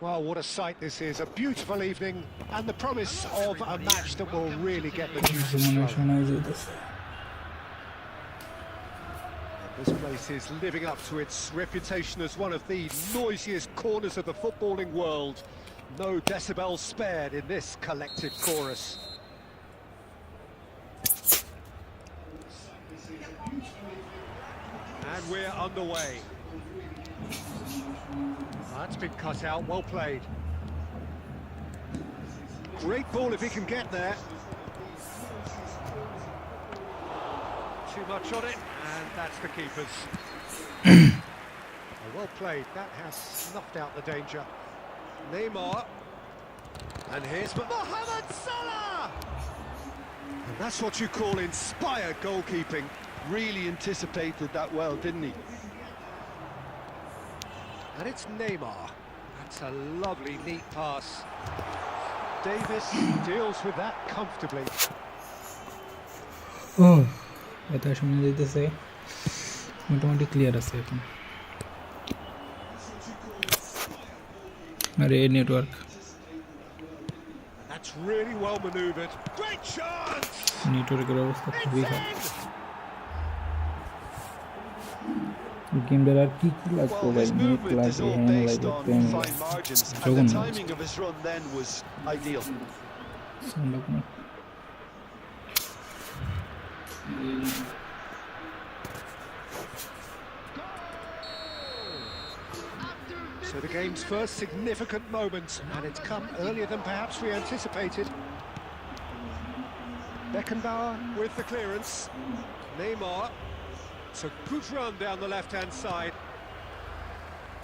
Well, what a sight this is. A beautiful evening and the promise of a match that will really get the juices flowing. This place is living up to its reputation as one of the noisiest corners of the footballing world. No decibels spared in this collective chorus. And we're underway. That's been cut out, well played. Great ball if he can get there. Too much on it, and that's the keeper's. Well played, that has snuffed out the danger. Neymar. And here's Mohamed Salah! And that's what you call inspired goalkeeping. Really anticipated that well, didn't he? And it's Neymar. That's a lovely, neat pass. Davis deals with that comfortably. Oh, এটা শুনে দিতেছে মোটামুটি clear আছে এখন আরে network That's really well maneuvered. Great chance. নেটওয়ার্কের অবস্থা খুবই খারাপ গেমটার আর কি কি লাগতো ভাই নেট লাগে হ্যাং লাগে pen the timing of his run then was ideal. So the game's first significant moment, and it's come earlier than perhaps we anticipated. Beckenbauer with the clearance. Neymar. It's a good run down the left-hand side.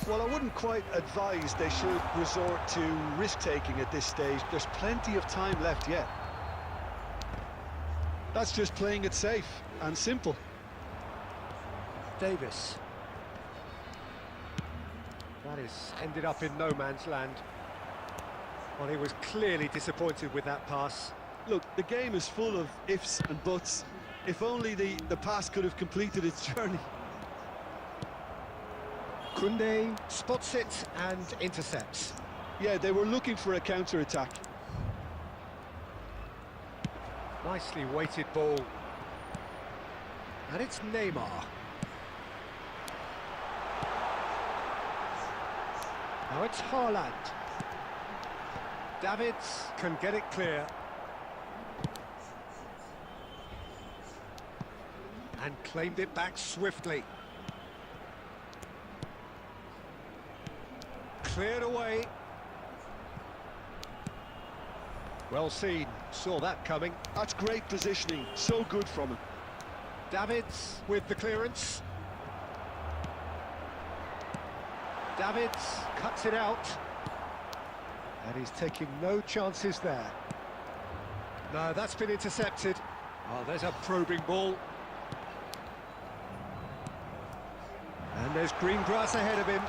Well, I wouldn't quite advise they should resort to risk-taking at this stage. There's plenty of time left yet. That's just playing it safe and simple. Davis. That is ended up in no man's land. Well, he was clearly disappointed with that pass. Look, the game is full of ifs and buts. If only the pass could have completed its journey. Koundé spots it and intercepts. Yeah, they were looking for a counter-attack. Nicely weighted ball. And it's Neymar. Now it's Haaland. Davids can get it clear. And claimed it back swiftly. Cleared away. Well seen, saw that coming. That's great positioning, so good from him. Davids with the clearance. Davids cuts it out. And he's taking no chances there. No, that's been intercepted. Oh, there's a probing ball. And there's green grass ahead of him.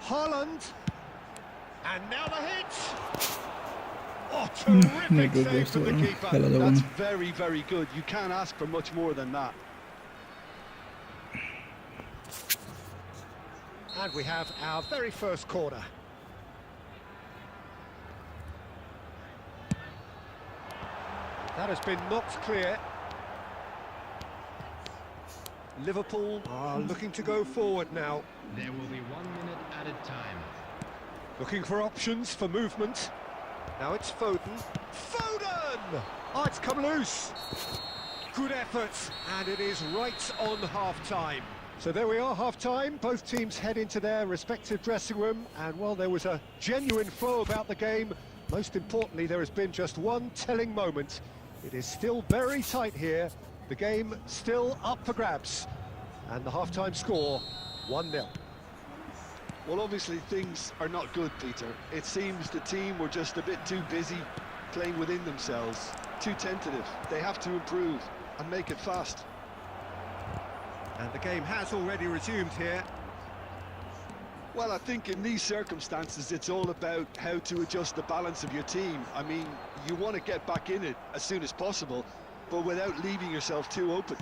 Haaland. And now the hit. Oh, terrific save from the keeper. That's very, very good. You can't ask for much more than that. And we have our very first corner. That has been knocked clear. Liverpool are looking to go forward now. There will be 1 minute added time. Looking for options for movement. Now it's Foden. Foden! Oh, it's come loose. Good effort, and it is right on half-time. So there we are, half-time. Both teams head into their respective dressing room, and well, there was a genuine flow about the game. Most importantly, there has been just one telling moment. It is still very tight here. The game still up for grabs. And the half-time score, 1-0. Well, obviously things are not good, Peter. It seems the team were just a bit too busy playing within themselves, too tentative. They have to improve and make it fast. And the game has already resumed here. Well, I think in these circumstances, it's all about how to adjust the balance of your team. I mean, you want to get back in it as soon as possible, but without leaving yourself too open.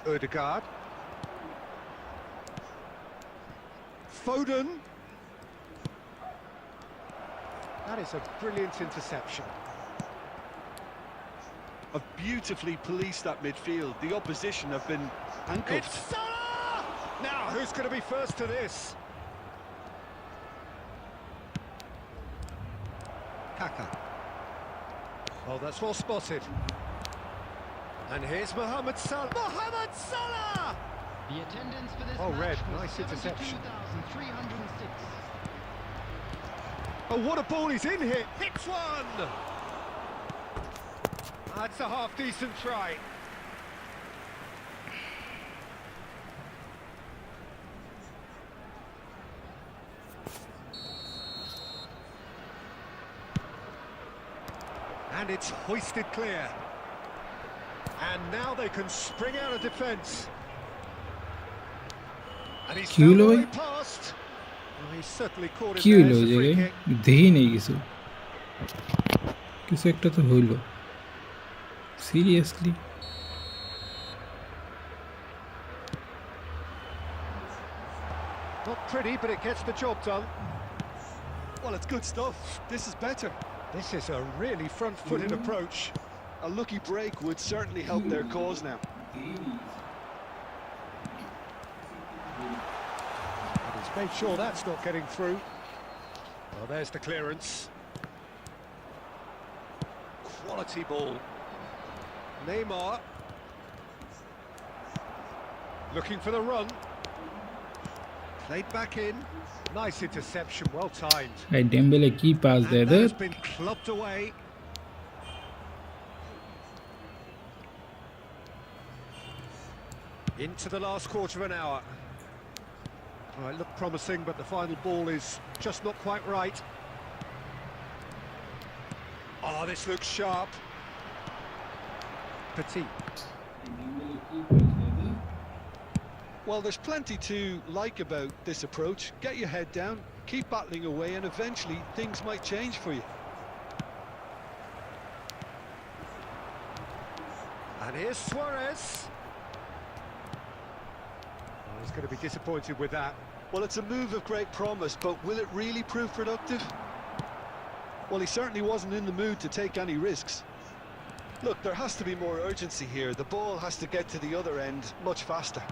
Odegaard. Foden. That is a brilliant interception. Have beautifully policed that midfield. The opposition have been handcuffed. It's Salah! Now, who's going to be first to this? Kaka. Oh, that's well spotted. And here's Mohamed Salah. Mohamed Salah! The attendance for this Oh, match red, was nice interception. 72,306. Oh, what a ball he's in here. Hits one! That's a half-decent try. And it's hoisted clear. And now they can spring out of defence. And he's Q found a low? way past. Well, he's certainly caught him কি there. হইলো It's a free জায়গায় kick. দেই নেই কিছু কিছু একটা তো হইলো seriously Not pretty, but it gets the job done. Well, it's good stuff. This is better. This is a really front-footed approach. A lucky break would certainly help their cause now. And he's made sure that's not getting through. Well, there's the clearance. Quality ball. Neymar. Looking for the run. Played back in. Nice interception, well timed. এই Dembélé কি pass And দেয় that রে has been clubbed away. Into the last quarter of an hour. Well, it looked promising, but the final ball is just not quite right. Oh, this looks sharp. Petit. Well, there's plenty to like about this approach. Get your head down, keep battling away, and eventually things might change for you. And here's Suarez. Oh, he's going to be disappointed with that. Well, it's a move of great promise, but will it really prove productive? Well, he certainly wasn't in the mood to take any risks. Look, there has to be more urgency here. The ball has to get to the other end much faster.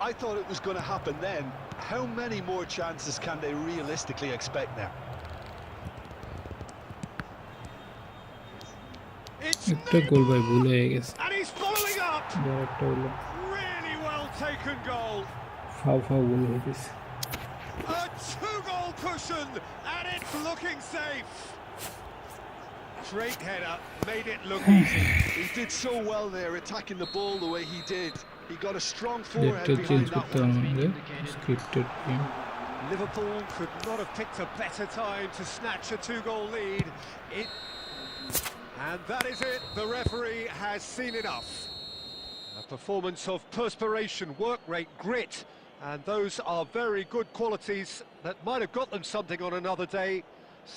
I thought it was going to happen then. How many more chances can they realistically expect now? It's একটা গোল ভাই ভুল হয়ে গেছে and he's following up. একটা হলো Really well taken goal. ফাউ গোল হয়ে গেছে A two-goal cushion, and it's looking safe. Straight header, made it look easy. He did so well there, attacking the ball the way he did. He got a strong ডেটটা forehead change behind that করতে one. হবে আমাদের scripted game Liverpool could not have picked a better time to snatch a two-goal lead. And that is it. The referee has seen enough. A performance of perspiration, work rate, grit, and those are very good qualities that might have got them something on another day.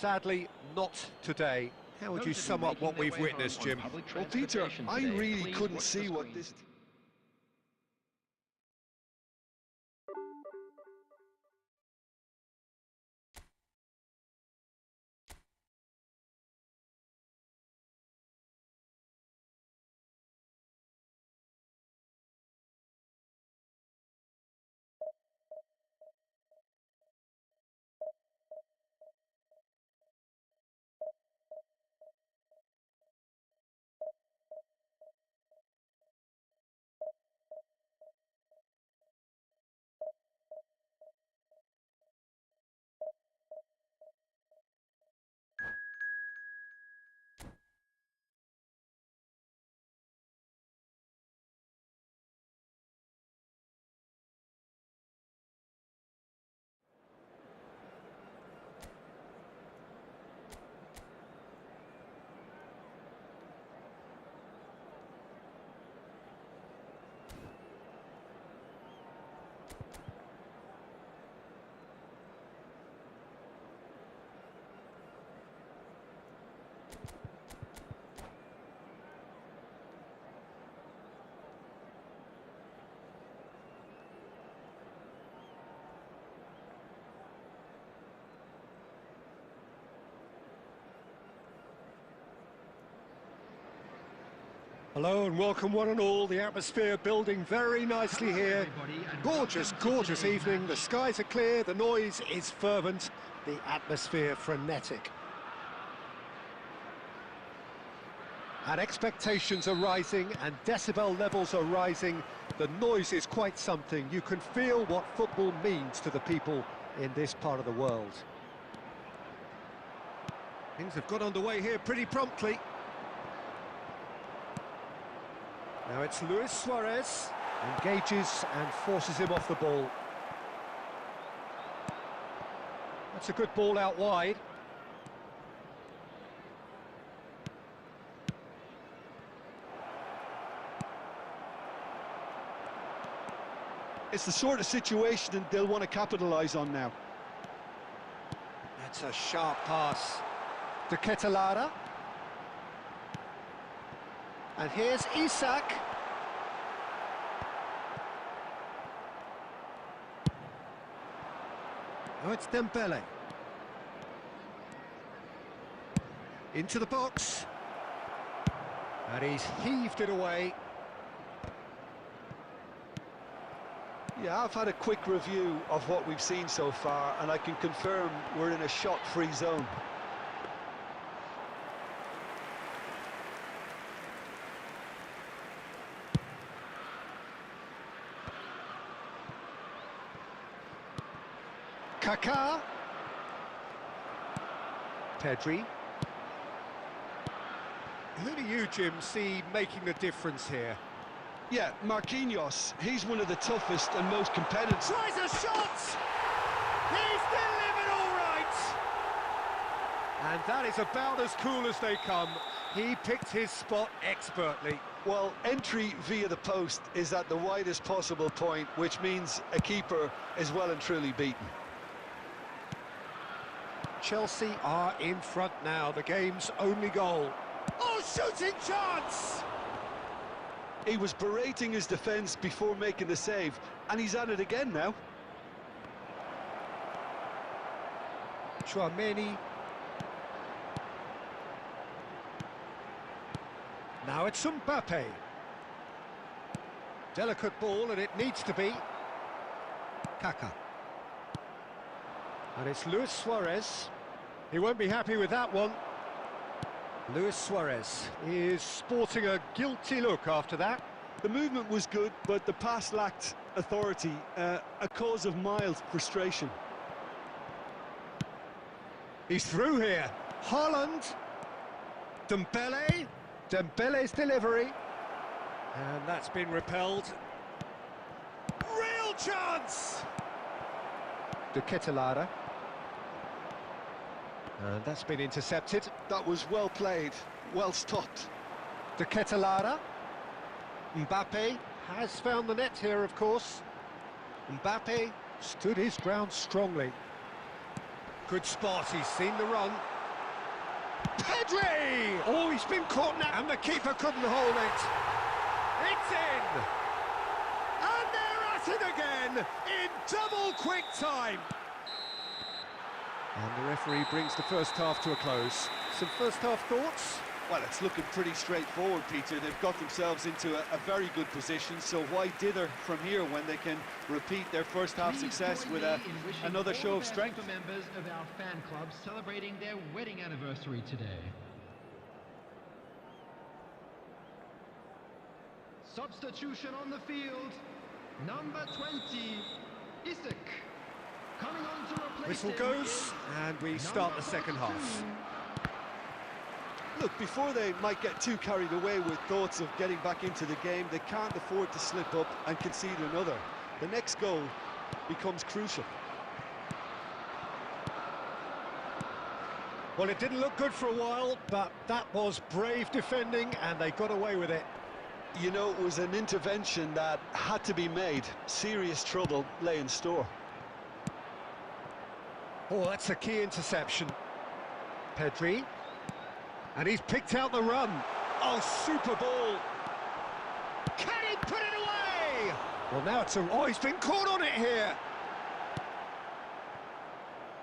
Sadly, not today. How would you sum up what we've witnessed, Jim? Well, Peter, I really couldn't see what this... Hello and welcome one and all. The atmosphere building very nicely here. Gorgeous, gorgeous evening. The skies are clear, the noise is fervent, the atmosphere frenetic. And expectations are rising and decibel levels are rising. The noise is quite something. You can feel what football means to the people in this part of the world. Things have got underway here pretty promptly. Now it's Luis Suarez, engages and forces him off the ball. That's a good ball out wide. It's the sort of situation they'll want to capitalise on now. That's a sharp pass. De Ketelare. And here's Isak. Oh, it's Dembele. Into the box. And he's heaved it away. Yeah, I've had a quick review of what we've seen so far, and I can confirm we're in a shot-free zone. Kaká. Pedri. Who do you, Jim, see making the difference here? Yeah, Marquinhos, he's one of the toughest and most competitive. Tries a shot! He's delivered all right! And that is about as cool as they come. He picked his spot expertly. Well, entry via the post is at the widest possible point, which means a keeper is well and truly beaten. Chelsea are in front now, the game's only goal. Oh, shooting chance! He was berating his defence before making the save, and he's at it again now. Chouameni. Now it's Mbappe. Delicate ball, and it needs to be. Kaka. And it's Luis Suarez. He won't be happy with that one. Luis Suarez is sporting a guilty look after that. The movement was good, but the pass lacked authority, a cause of mild frustration. He's through here. Haaland. Dembele. Dembele's delivery. And that's been repelled. Real chance! De Ketelaere. And that's been intercepted. That was well played, well stopped. De Ketelaere. Mbappe has found the net here, of course. Mbappe stood his ground strongly. Good spot, he's seen the run. Pedri! Oh, he's been caught now, and the keeper couldn't hold it. It's in! And they're at it again, in double quick time. And the referee brings the first half to a close. Some first half thoughts? Well, it's looking pretty straightforward, Peter. They've got themselves into a very good position, so why dither from here when they can repeat their first half success with another show of strength? For members of our fan club celebrating their wedding anniversary today. Substitution on the field, number 20, Isak. Coming on to replace Whistle him goes, is and we start the second half. Look, before they might get too carried away with thoughts of getting back into the game, they can't afford to slip up and concede another. The next goal becomes crucial. Well, it didn't look good for a while, but that was brave defending, and they got away with it. You know, it was an intervention that had to be made. Serious trouble lay in store. Oh, that's a key interception. Pedri. And he's picked out the run. Oh, super ball. Can he put it away? Well, now it's a... Oh, he's been caught on it here.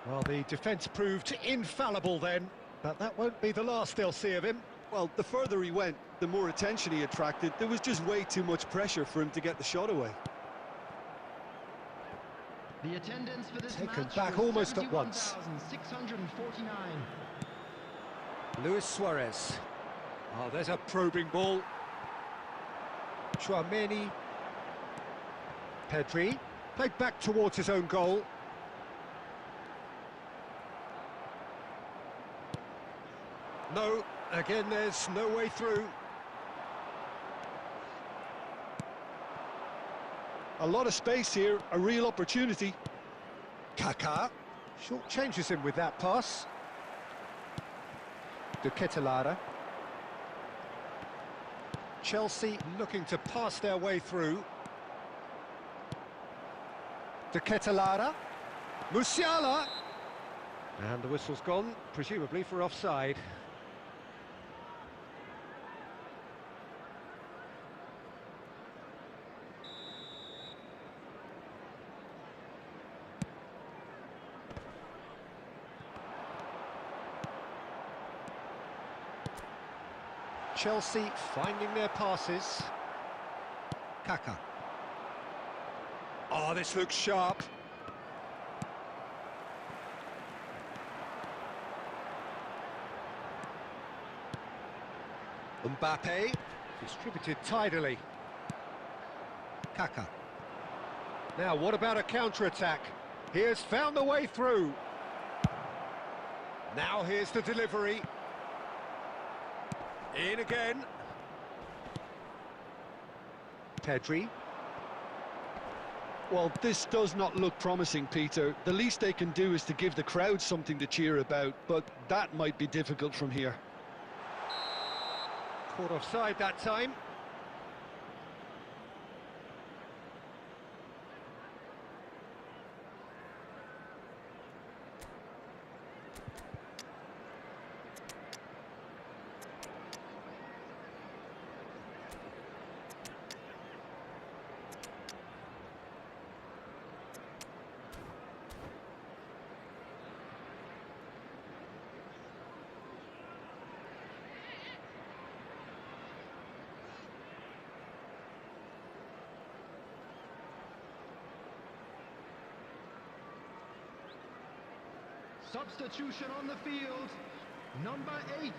Well, the defence proved infallible then, but that won't be the last they'll see of him. Well, the further he went, the more attention he attracted. There was just way too much pressure for him to get the shot away. the attendance for this Taken match back was almost at once. 71,649. Luis Suarez. Oh, there's a probing ball. Chouameni. Pedri. Played back towards his own goal. No, again there's no way through. A lot of space here, a real opportunity. Kaka. Short changes him with that pass. De Ketelaere. Chelsea looking to pass their way through. De Ketelaere. Musiala. And the whistle's gone, presumably for offside. Chelsea finding their passes. Kaka. Oh, this looks sharp. Mbappe, distributed tidily. Kaka. Now, what about a counter-attack? He has found the way through. Now here's the delivery. In again. Pedri. Well, this does not look promising, Peter. The least they can do is to give the crowd something to cheer about, but that might be difficult from here. Caught offside that time. Substitution on the field. Number 8.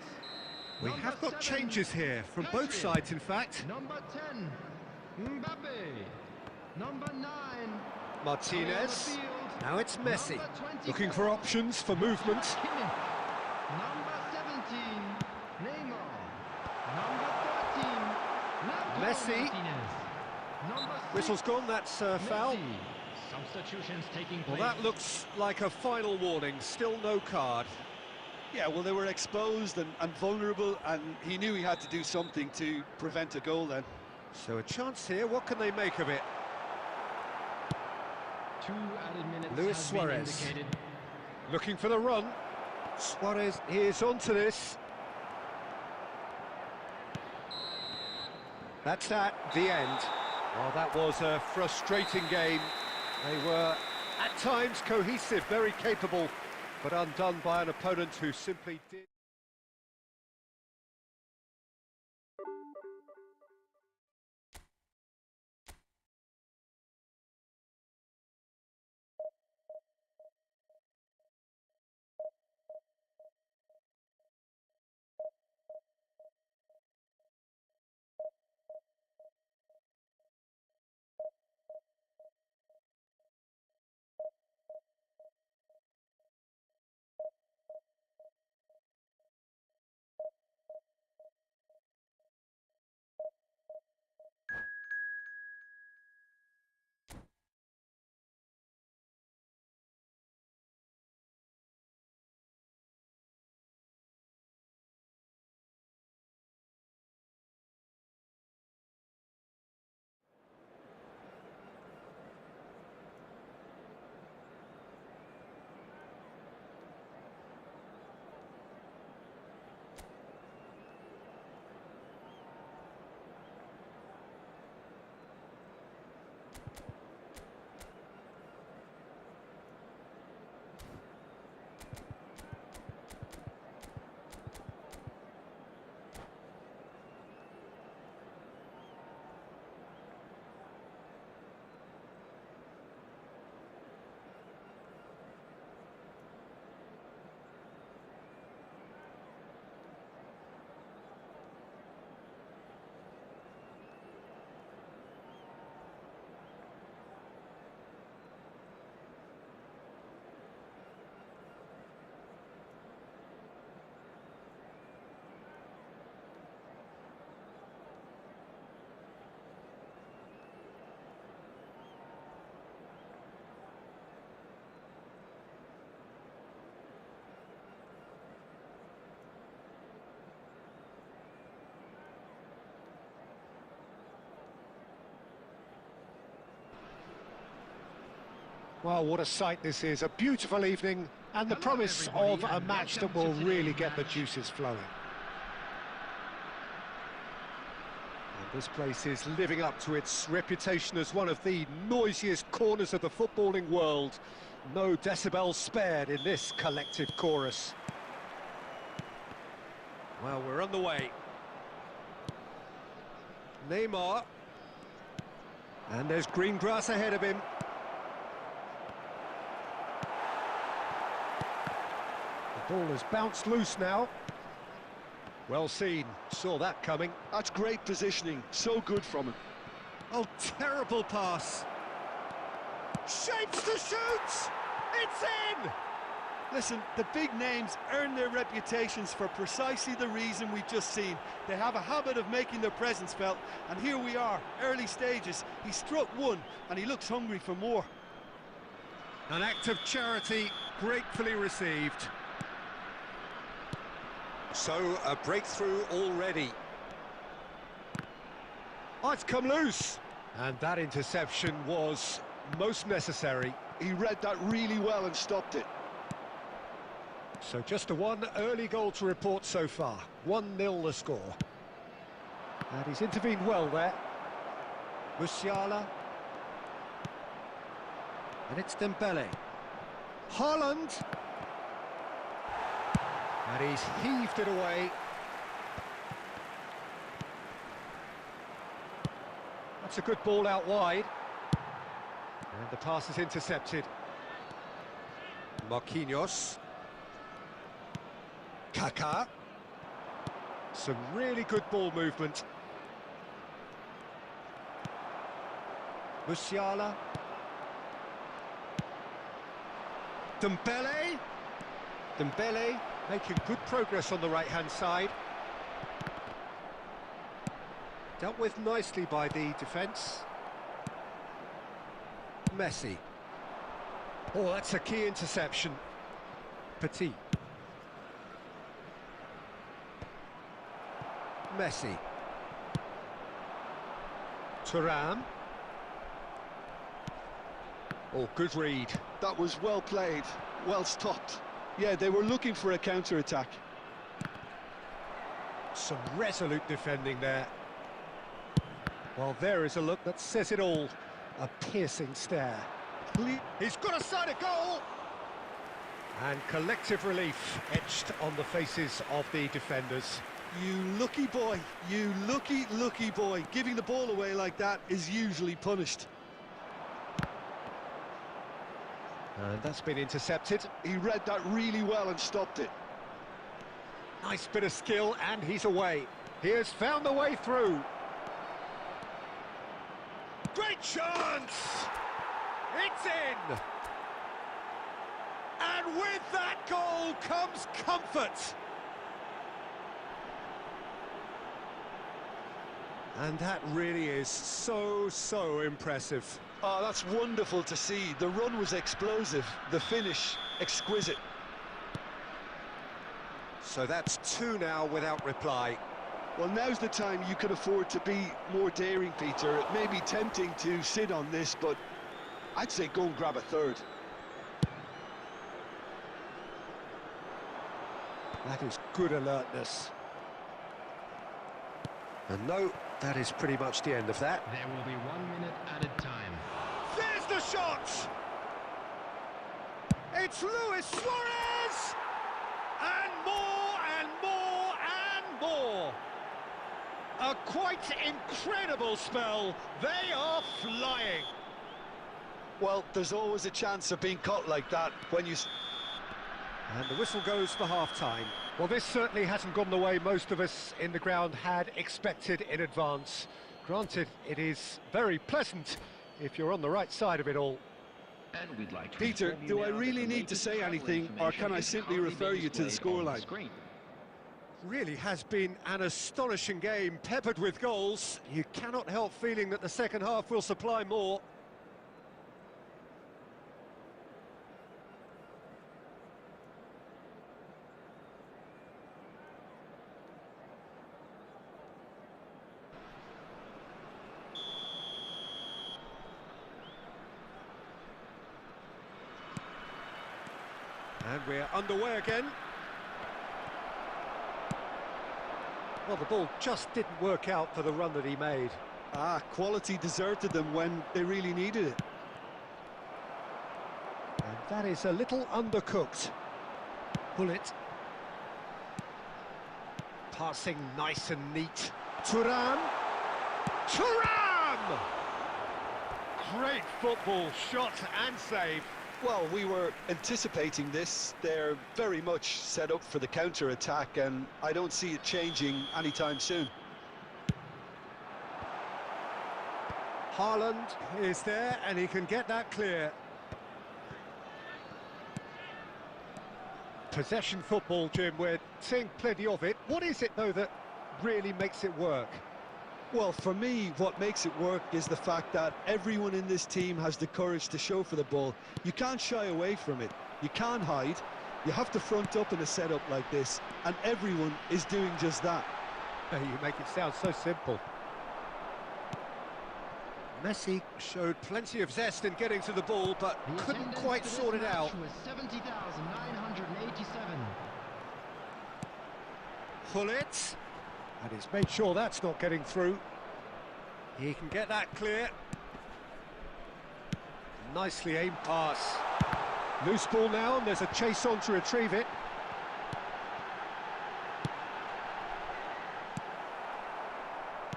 We Number have got 7, changes here from both Pedri. sides, in fact. Number 10, Mbappe. Number 9, Martinez. Now it's Messi. Number 24, Looking for options for movement. Kimmich. Number 17, Neymar. Number 13, Lautaro Messi. Martinez. Number 6, Whistle's gone, that's foul. Messi. Substitutions taking Well, place. that looks like a final warning. Still no card. Yeah, well, they were exposed and vulnerable, and he knew he had to do something to prevent a goal then. So a chance here. What can they make of it? 2 added minutes Luis has been Suarez. indicated. Looking for the run. Suarez is onto this. That's the end. Well, that was a frustrating game. They were, at times, cohesive, very capable, but undone by an opponent who simply did... Well, what a sight this is. A beautiful evening and the Hello, promise everybody, of a and match that welcome will to really today's get the match. juices flowing. And this place is living up to its reputation as one of the noisiest corners of the footballing world. No decibels spared in this collective chorus. Well, we're on the way. Neymar. And there's green grass ahead of him. The ball has bounced loose now. Well seen, saw that coming. That's great positioning, so good from him. Oh, terrible pass. Shapes to shoot! It's in! Listen, the big names earn their reputations for precisely the reason we've just seen. They have a habit of making their presence felt, and here we are, early stages. He struck one, and he looks hungry for more. An act of charity gratefully received. So, a breakthrough already. Oh, it's come loose. And that interception was most necessary. He read that really well and stopped it. So just the one early goal to report so far. 1-0 the score. And he's intervened well there. Musiala. And it's Dembele. Haaland. And he's heaved it away. That's a good ball out wide. And the pass is intercepted. Marquinhos. Kaká. Some really good ball movement. Musiala. Dembele. Dembele making good progress on the right-hand side. Dealt with nicely by the defence. Messi. Oh, that's a key interception. Petit. Messi. Thuram. Oh, good read. That was well played, well stopped. Yeah, they were looking for a counter-attack. Some resolute defending there. Well, there is a look that says it all. A piercing stare. He's got a side of goal! And collective relief etched on the faces of the defenders. You lucky boy, you lucky boy. Giving the ball away like that is usually punished. And that's been intercepted. He read that really well and stopped it. Nice bit of skill, and he's away. He has found the way through. Great chance! It's in! And with that goal comes comfort. And that really is so impressive. Oh, that's wonderful to see. The run was explosive, the finish exquisite. So that's 2 now without reply. Well, now's the time you can afford to be more daring, Peter. It may be tempting to sit on this, but I'd say go and grab a third. That is good alertness. And no, that is pretty much the end of that. There will be 1 minute added time. There's the shot! It's Luis Suarez! And more and more and more! A quite incredible spell. They are flying. Well, there's always a chance of being caught like that when you... And the whistle goes for half-time. Well, this certainly hasn't gone the way most of us in the ground had expected in advance. Granted, it is very pleasant if you're on the right side of it all. And we'd like to Peter, do I really need to say anything, or can I simply refer you to the scoreline? Really has been an astonishing game, peppered with goals. You cannot help feeling that the second half will supply more. And we're underway again. Well, the ball just didn't work out for the run that he made. Ah, quality deserted them when they really needed it. And that is a little undercooked. Bullet. Passing nice and neat. Thuram. Thuram! Great football, shot and save. Well, we were anticipating this. They're very much set up for the counter-attack, and I don't see it changing anytime soon. Haaland is there, and he can get that clear. Possession football, Jim, we're seeing plenty of it. What is it, though, that really makes it work? Well, for me, what makes it work is the fact that everyone in this team has the courage to show for the ball. You can't shy away from it. You can't hide. You have to front up in a setup like this, and everyone is doing just that. You make it sound so simple. Messi showed plenty of zest in getting to the ball, but The couldn't attendance quite for this sort it match out. was 70,987. Hullet, and he's made sure that's not getting through. He can get that clear. Nicely aimed pass. Loose ball now, and there's a chase on to retrieve it.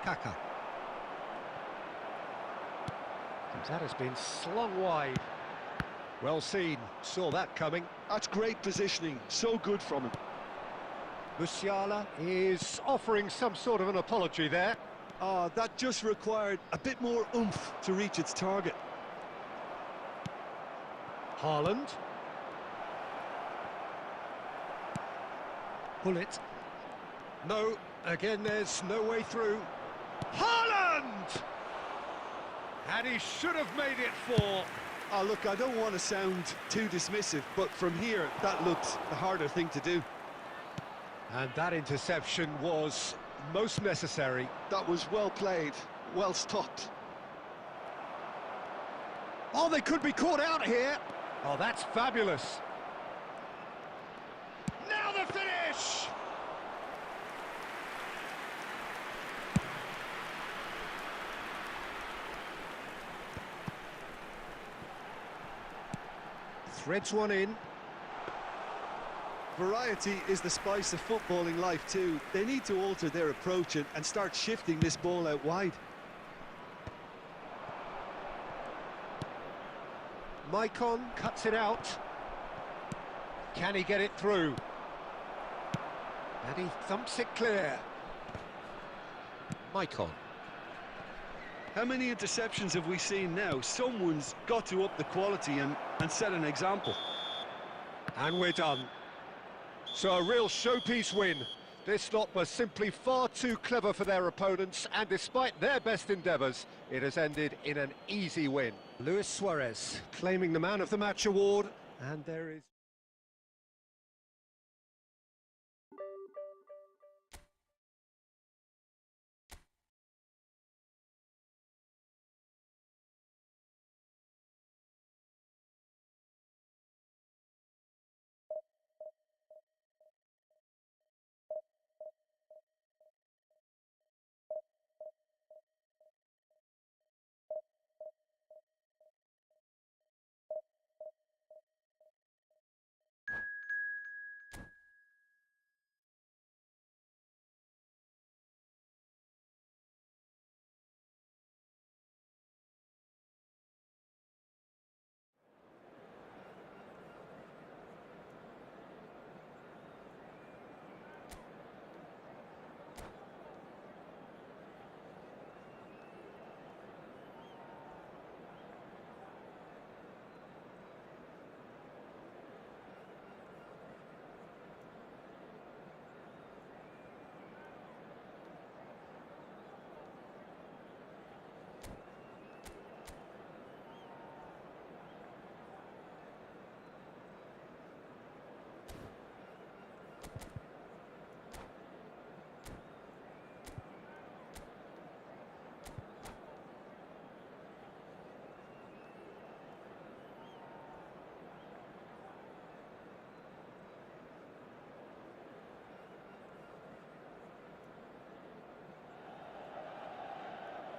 Kaka. That has been slung wide. Well seen, saw that coming. That's great positioning, so good from him. Musiala is offering some sort of an apology there. That just required a bit more oomph to reach its target. Haaland. Hullet. No, again there's no way through. Haaland! And he should have made it 4. Look, I don't want to sound too dismissive, but from here, that looked the harder thing to do. And that interception was most necessary. That was well played, well stopped. Oh, they could be caught out here. Oh, that's fabulous. Now the finish! Threads one in. Variety is the spice of footballing life too. They need to alter their approach and start shifting this ball out wide. Maicon cuts it out. Can he get it through? And he thumps it clear. Maicon. How many interceptions have we seen now? Someone's got to up the quality and set an example. And we're done. So a real showpiece win. This lot was simply far too clever for their opponents, and despite their best endeavours, it has ended in an easy win. Luis Suarez claiming the Man of the Match award, and there is...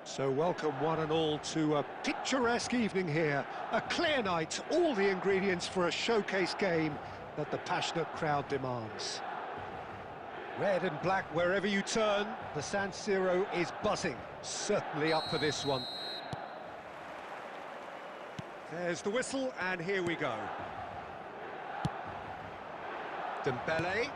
So welcome one and all to a picturesque evening here. A clear night, all the ingredients for a showcase game that the passionate crowd demands. Red and black wherever you turn, the San Siro is buzzing. Certainly up for this one. There's the whistle, and here we go. Dembele.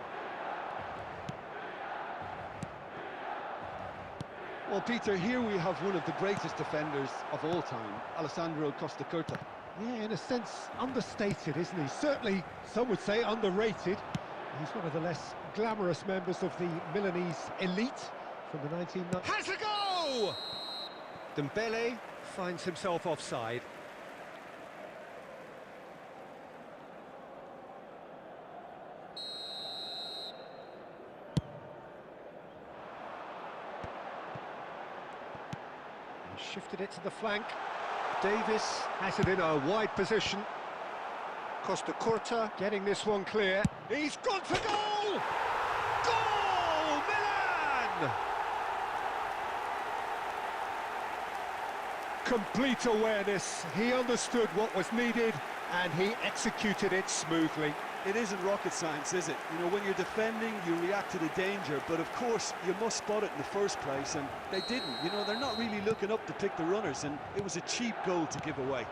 Well, Peter, here we have one of the greatest defenders of all time, Alessandro Costacurta. Yeah, in a sense, understated, isn't he? Certainly, some would say underrated. He's one of the less glamorous members of the Milanese elite from the 1990s. Has a go! Dembele finds himself offside. He shifted it to the flank. Davis has it in a wide position. Costa Curta getting this one clear. He's gone for goal! Goal! Milan! Complete awareness. He understood what was needed and he executed it smoothly. It isn't rocket science, is it? You know, when you're defending, you react to the danger, but of course, you must spot it in the first place, and they didn't. You know, they're not really looking up to pick the runners, and it was a cheap goal to give away.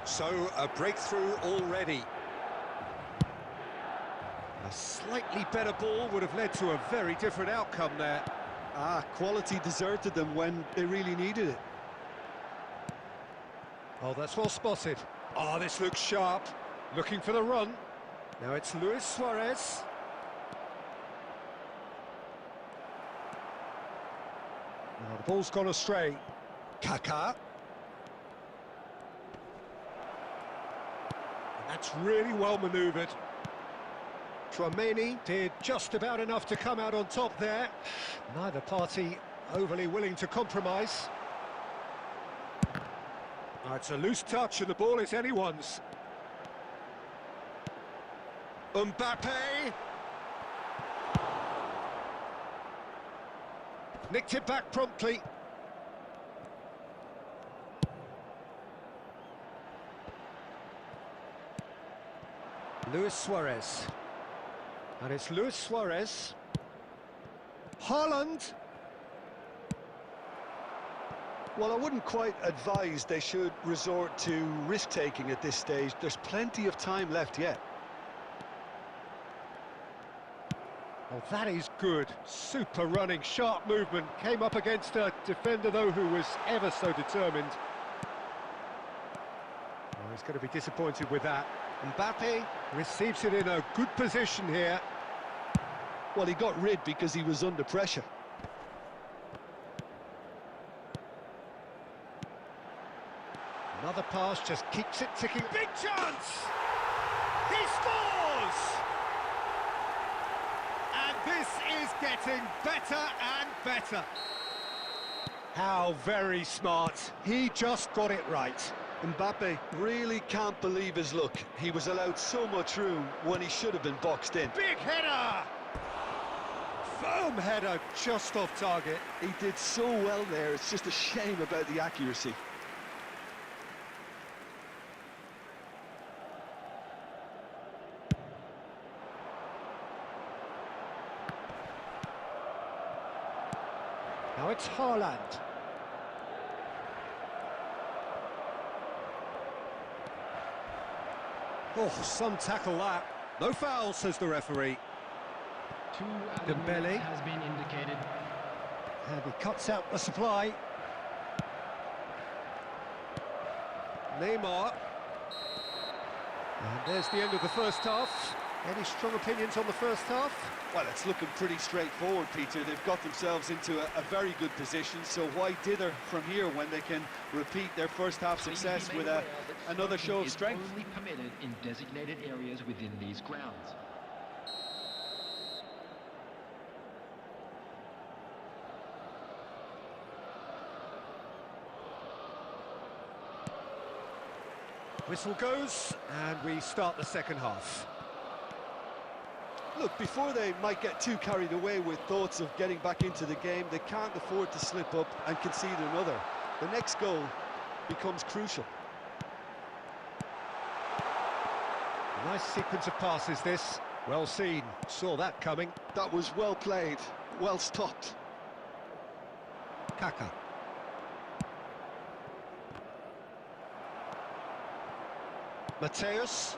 So, a breakthrough already. A slightly better ball would have led to a very different outcome there. Quality deserted them when they really needed it. Oh, that's well spotted. Oh, this looks sharp. Looking for the run. Now it's Luis Suarez. Now the ball's gone astray. Kaká. And that's really well manoeuvred. Tchouaméni did just about enough to come out on top there. Neither party overly willing to compromise. Oh, it's a loose touch and the ball is anyone's. Mbappe! Nicked it back promptly. Luis Suarez. And it's Luis Suarez. Haaland! Well, I wouldn't quite advise they should resort to risk-taking at this stage. There's plenty of time left yet. Oh, that is good. Super running, sharp movement. Came up against a defender, though, who was ever so determined. Oh, he's going to be disappointed with that. Mbappe receives it in a good position here. Well, he got rid because he was under pressure. Another pass just keeps it ticking. Big chance! He scores! And this is getting better and better. How very smart. He just got it right. Mbappe really can't believe his luck. He was allowed so much room when he should have been boxed in. Big header! Firm header just off target. He did so well there, it's just a shame about the accuracy. Now it's Haaland. Oh, some tackle that. No foul, says the referee. Dembele has been indicated. And he cuts out the supply. Neymar. And there's the end of the first half. Any strong opinions on the first half? Well, it's looking pretty straightforward, Peter. They've got themselves into a very good position, so why dither from here when they can repeat their first half success with another show of strength? Only permitted in designated areas within these grounds. Whistle goes, and we start the second half. Look, before they might get too carried away with thoughts of getting back into the game, they can't afford to slip up and concede another. The next goal becomes crucial. Nice sequence of passes, this. Well seen. Saw that coming. That was well played, well stopped. Kaká. Mateus.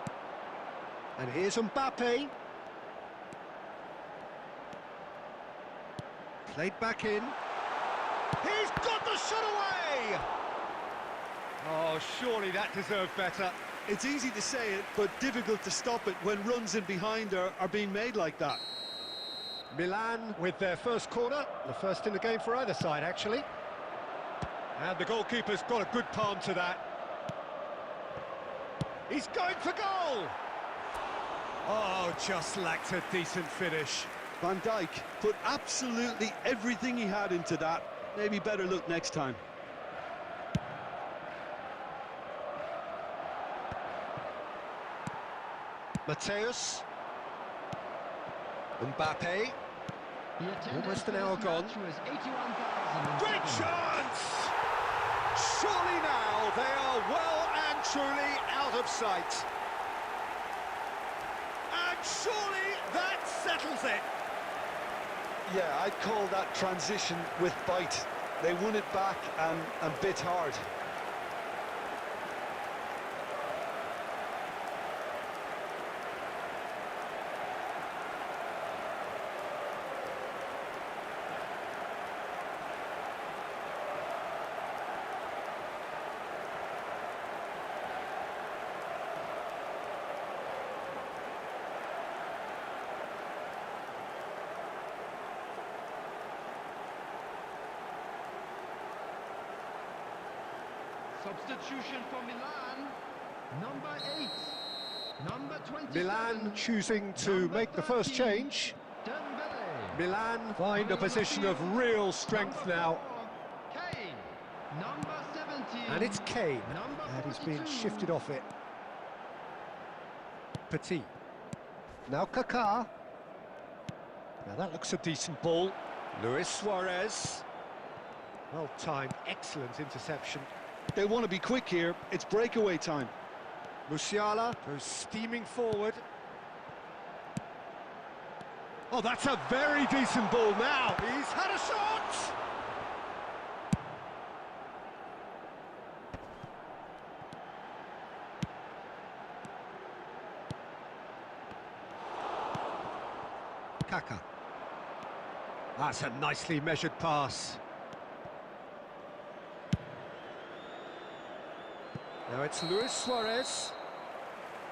And here's Mbappe. Played back in. He's got the shot away! Oh, surely that deserved better. It's easy to say it, but difficult to stop it when runs in behind are being made like that. Milan with their first corner, the first in the game for either side, actually. And the goalkeeper's got a good palm to that. He's going for goal! Oh, just lacked a decent finish. Van Dijk put absolutely everything he had into that. Maybe better look next time. Mateus. Mbappe. Almost an hour gone. Great chance! Surely now they are well and truly out of sight. And surely that settles it. Yeah, I'd call that transition with bite. They won it back and bit hard. Substitution for Milan. Number 8. Number 27. Milan choosing to Number make the first 13, change. Dembele. Milan find a position of real strength Number now. 4, Kane. Number 17. And it's Kane, Number and he's being 42. shifted off it. Petit. Now Kaká. Now that looks a decent ball. Luis Suarez. Well timed, excellent interception. They want to be quick here. It's breakaway time. Musiala goes steaming forward. Oh, that's a very decent ball now. He's had a shot! Kaká. That's a nicely measured pass. Now it's Luis Suarez.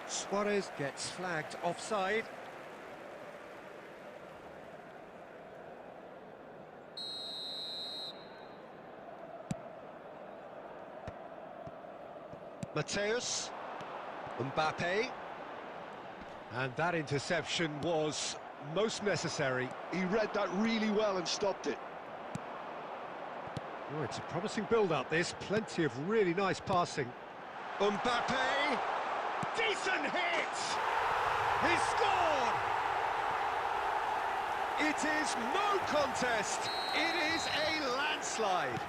Suarez gets flagged offside. Mateus. Mbappe. And that interception was most necessary. He read that really well and stopped it. Oh, it's a promising build-up, this. Plenty of really nice passing. Mbappe! Decent hit! He scored! It is no contest. It is a landslide.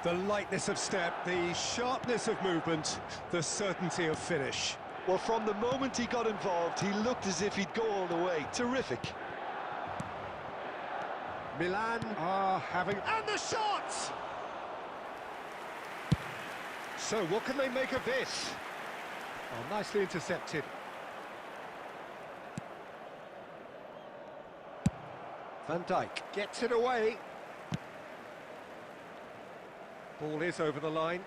The lightness of step, the sharpness of movement, the certainty of finish. Well, from the moment he got involved, he looked as if he'd go all the way. Terrific. Milan are having... And the shot! So, what can they make of this? Oh, nicely intercepted. Van Dijk gets it away. Ball is over the line.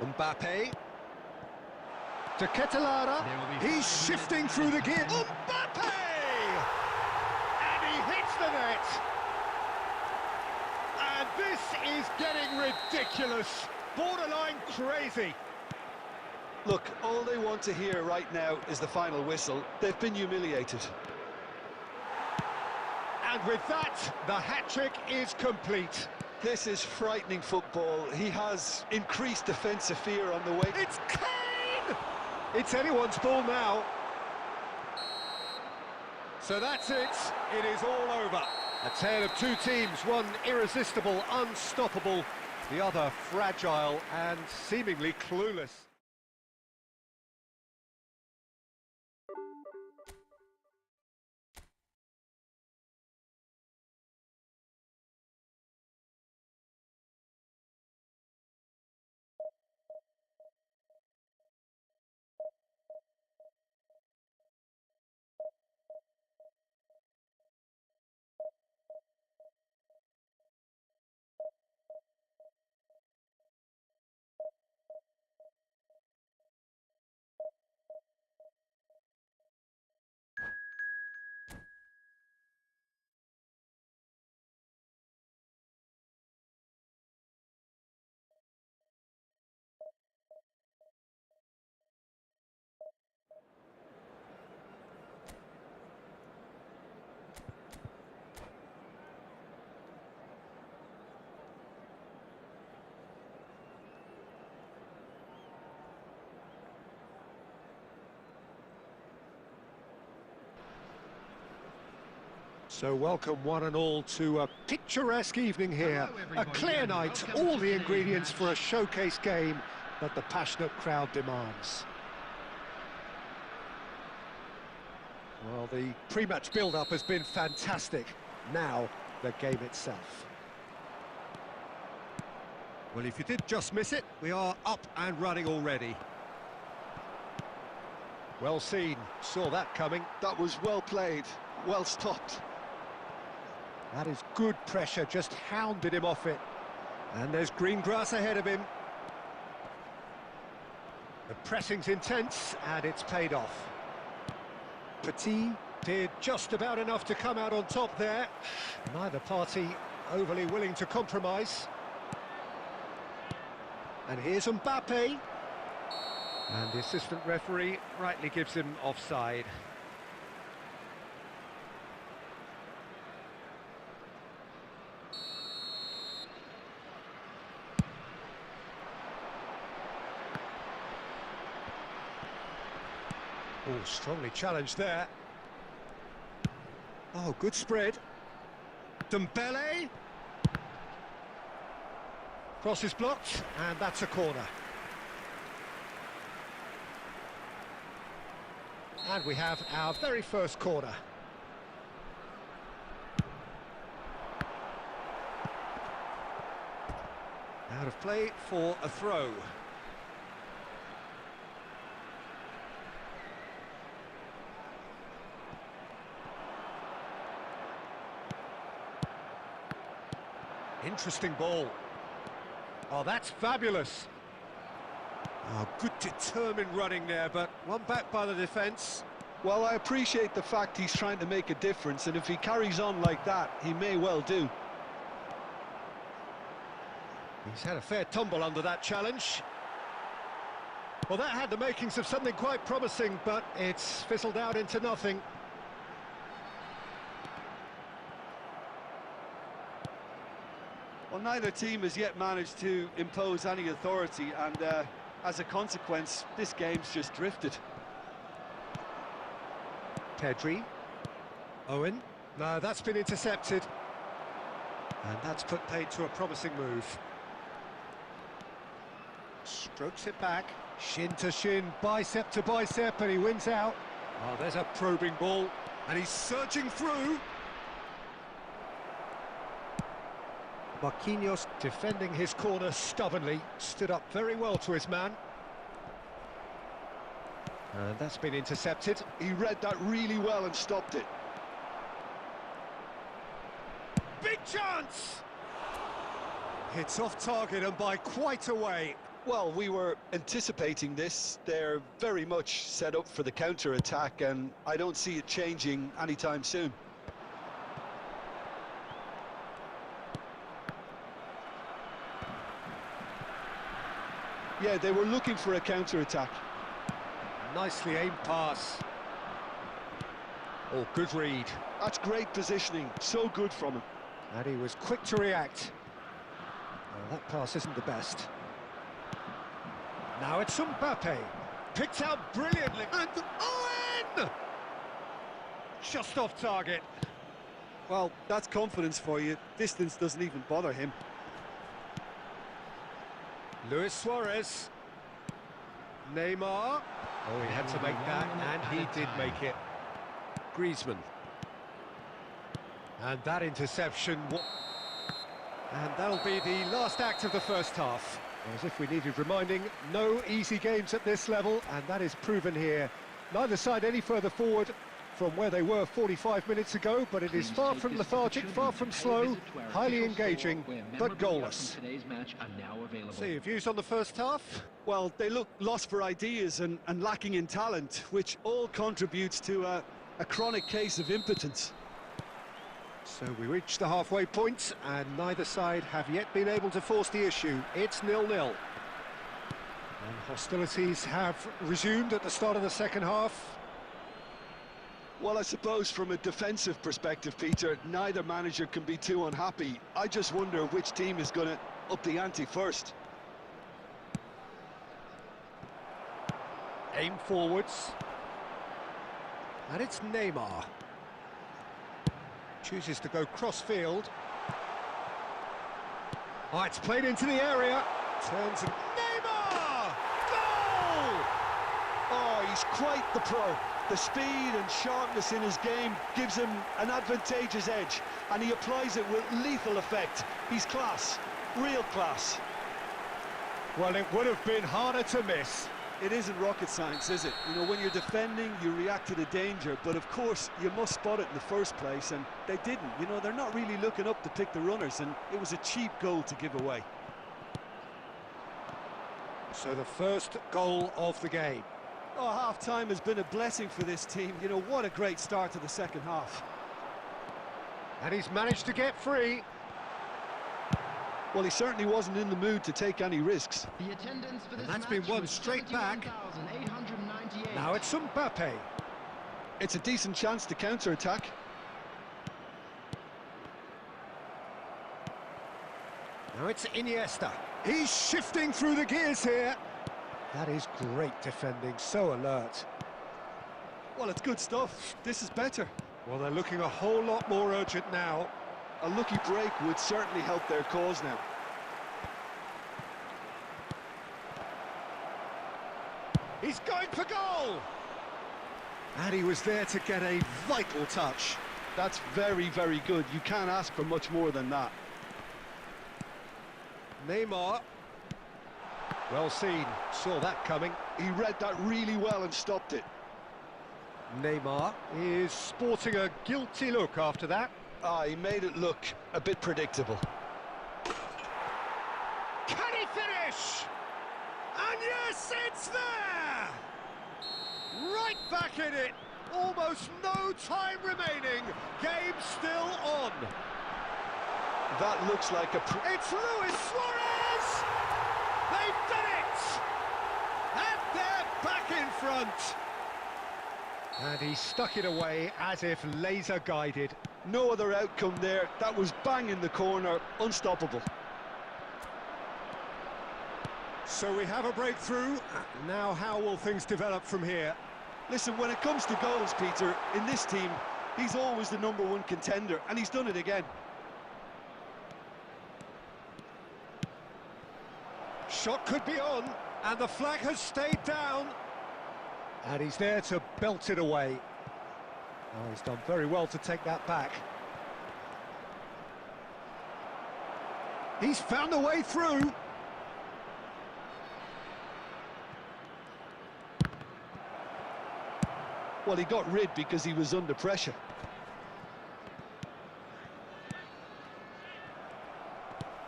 Mbappe. To Ketelara. He's shifting through the gear. Mbappe! And he hits the net. And this is getting ridiculous. Borderline crazy. Look, all they want to hear right now is the final whistle. They've been humiliated. And with that, the hat-trick is complete. This is frightening football. He has increased defensive fear on the way. It's Kane! It's anyone's ball now. So that's it. It is all over. A tale of two teams, one irresistible, unstoppable, the other fragile and seemingly clueless. So welcome one and all to a picturesque evening here. Hello, A everybody, clear and night, welcome all to the today's ingredients match. for a showcase game that the passionate crowd demands. Well, the pre-match build-up has been fantastic. Now, the game itself. Well, if you did just miss it, we are up and running already. Well seen, saw that coming. That was well played, well stopped. That is good pressure, just hounded him off it. And there's green grass ahead of him. The pressing's intense, and it's paid off. Petit did just about enough to come out on top there. Neither party overly willing to compromise. And here's Mbappe. And the assistant referee rightly gives him offside. Oh, strongly challenged there. Oh, good spread. Dembele. Cross is blocked, and that's a corner. And we have our very first corner. Out of play for a throw. Interesting ball. Oh, that's fabulous. Oh, good determined running there, but one back by the defence. Well, I appreciate the fact he's trying to make a difference, and if he carries on like that, he may well do. He's had a fair tumble under that challenge. Well, that had the makings of something quite promising, but it's fizzled out into nothing. Well, neither team has yet managed to impose any authority, and as a consequence, this game's just drifted. Pedri. Owen. No, that's been intercepted. And that's put paid to a promising move. Strokes it back. Shin to shin, bicep to bicep, and he wins out. Oh, there's a probing ball. And he's surging through. Marquinhos defending his corner stubbornly. Stood up very well to his man. And that's been intercepted. He read that really well and stopped it. Big chance! It's off target and by quite a way. Well, we were anticipating this. They're very much set up for the counter-attack, and I don't see it changing anytime soon. Yeah, they were looking for a counter-attack. Nicely aimed pass. Oh, good read. That's great positioning, so good from him. And he was quick to react. Well, that pass isn't the best. Now it's Mbappe. Picked out brilliantly. And Owen! Just off target. Well, that's confidence for you. Distance doesn't even bother him. Luis Suarez. Neymar. Oh, he had to make that, and he did make it. Griezmann. And that interception. And that'll be the last act of the first half. As if we needed reminding, no easy games at this level, and that is proven here. Neither side any further forward from where they were 45 minutes ago, but it is far from lethargic, far from slow, highly engaging, but goalless. So your views on the first half? Well, they look lost for ideas and lacking in talent, which all contributes to a chronic case of impotence. So we reach the halfway point, and neither side have yet been able to force the issue. It's 0-0. And hostilities have resumed at the start of the second half. Well, I suppose from a defensive perspective, Peter, neither manager can be too unhappy. I just wonder which team is going to up the ante first. Aim forwards. And it's Neymar. Chooses to go cross-field. Oh, it's played into the area. Turns and Neymar! Goal! Oh, he's quite the pro. The speed and sharpness in his game gives him an advantageous edge, and he applies it with lethal effect. He's class, real class. Well, it would have been harder to miss. It isn't rocket science, is it? You know, when you're defending, you react to the danger, but of course, you must spot it in the first place, and they didn't. You know, they're not really looking up to pick the runners, and it was a cheap goal to give away. So the first goal of the game. Oh, half-time has been a blessing for this team. You know, what a great start to the second half. And he's managed to get free. Well, he certainly wasn't in the mood to take any risks. The attendance for this That's match been won was straight back. 71,898. Now it's Mbappe. It's a decent chance to counter-attack. Now it's Iniesta. He's shifting through the gears here. That is great defending, so alert. Well, it's good stuff. This is better. Well, they're looking a whole lot more urgent now. A lucky break would certainly help their cause now. He's going for goal! And he was there to get a vital touch. That's very, very good. You can't ask for much more than that. Neymar. Well seen, saw that coming. He read that really well and stopped it. Neymar is sporting a guilty look after that. Ah, he made it look a bit predictable. Can he finish? And yes, it's there! Right back in it. Almost no time remaining. Game still on. That looks like a... It's Luis Suarez! They've done it! And they're back in front. And he stuck it away as if laser-guided. No other outcome there. That was bang in the corner, unstoppable. So we have a breakthrough. Now how will things develop from here? Listen, when it comes to goals, Peter, in this team, he's always the #1 contender, and he's done it again. Shot could be on, and the flag has stayed down. And he's there to belt it away. Oh, he's done very well to take that back. He's found a way through. Well, he got rid because he was under pressure.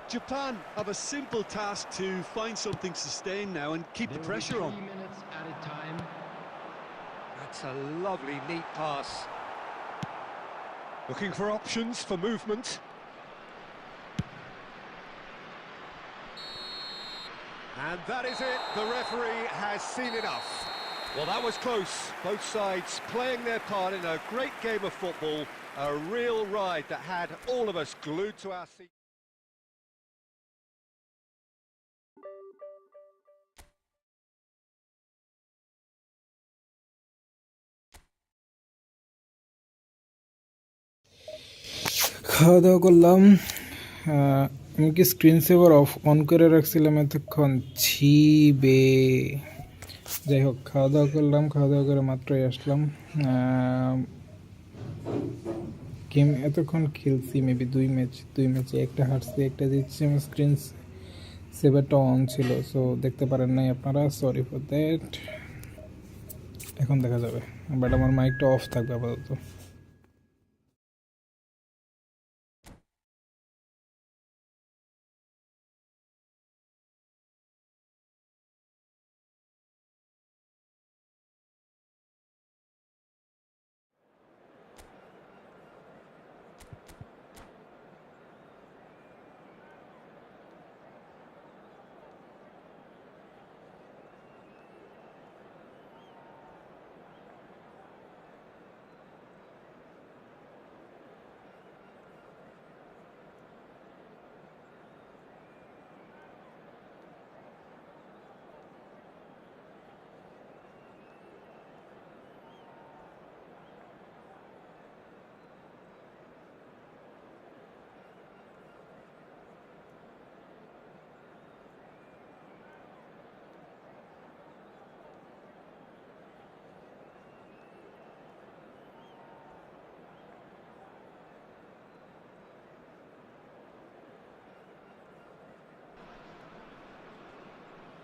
Japan have a simple task to find something sustained now and keep the pressure on. 3 minutes at a time. That's a lovely, neat pass. Looking for options for movement. And that is it. The referee has seen enough. Well, that was close. Both sides playing their part in a great game of football. A real ride that had all of us glued to our seats. খাওয়া দাওয়া করলাম। আমি কি screen saver on করে রাখছিলাম এতক্ষণ? ছিবে। যাই হোক, খাওয়া দাওয়া করলাম, খাওয়া দাওয়া করে মাত্রই আসলাম। গেম এতক্ষণ খেলছি মেবি 2 ম্যাচে একটা হারছি, একটা জিতছি। আমার স্ক্রিন সেভারটা অন ছিল, সো দেখতে পারেন নাই আপনারা, সরি ফর দ্যাট। এখন দেখা যাবে, বাট আমার মাইকটা অফ থাকবে আপাতত।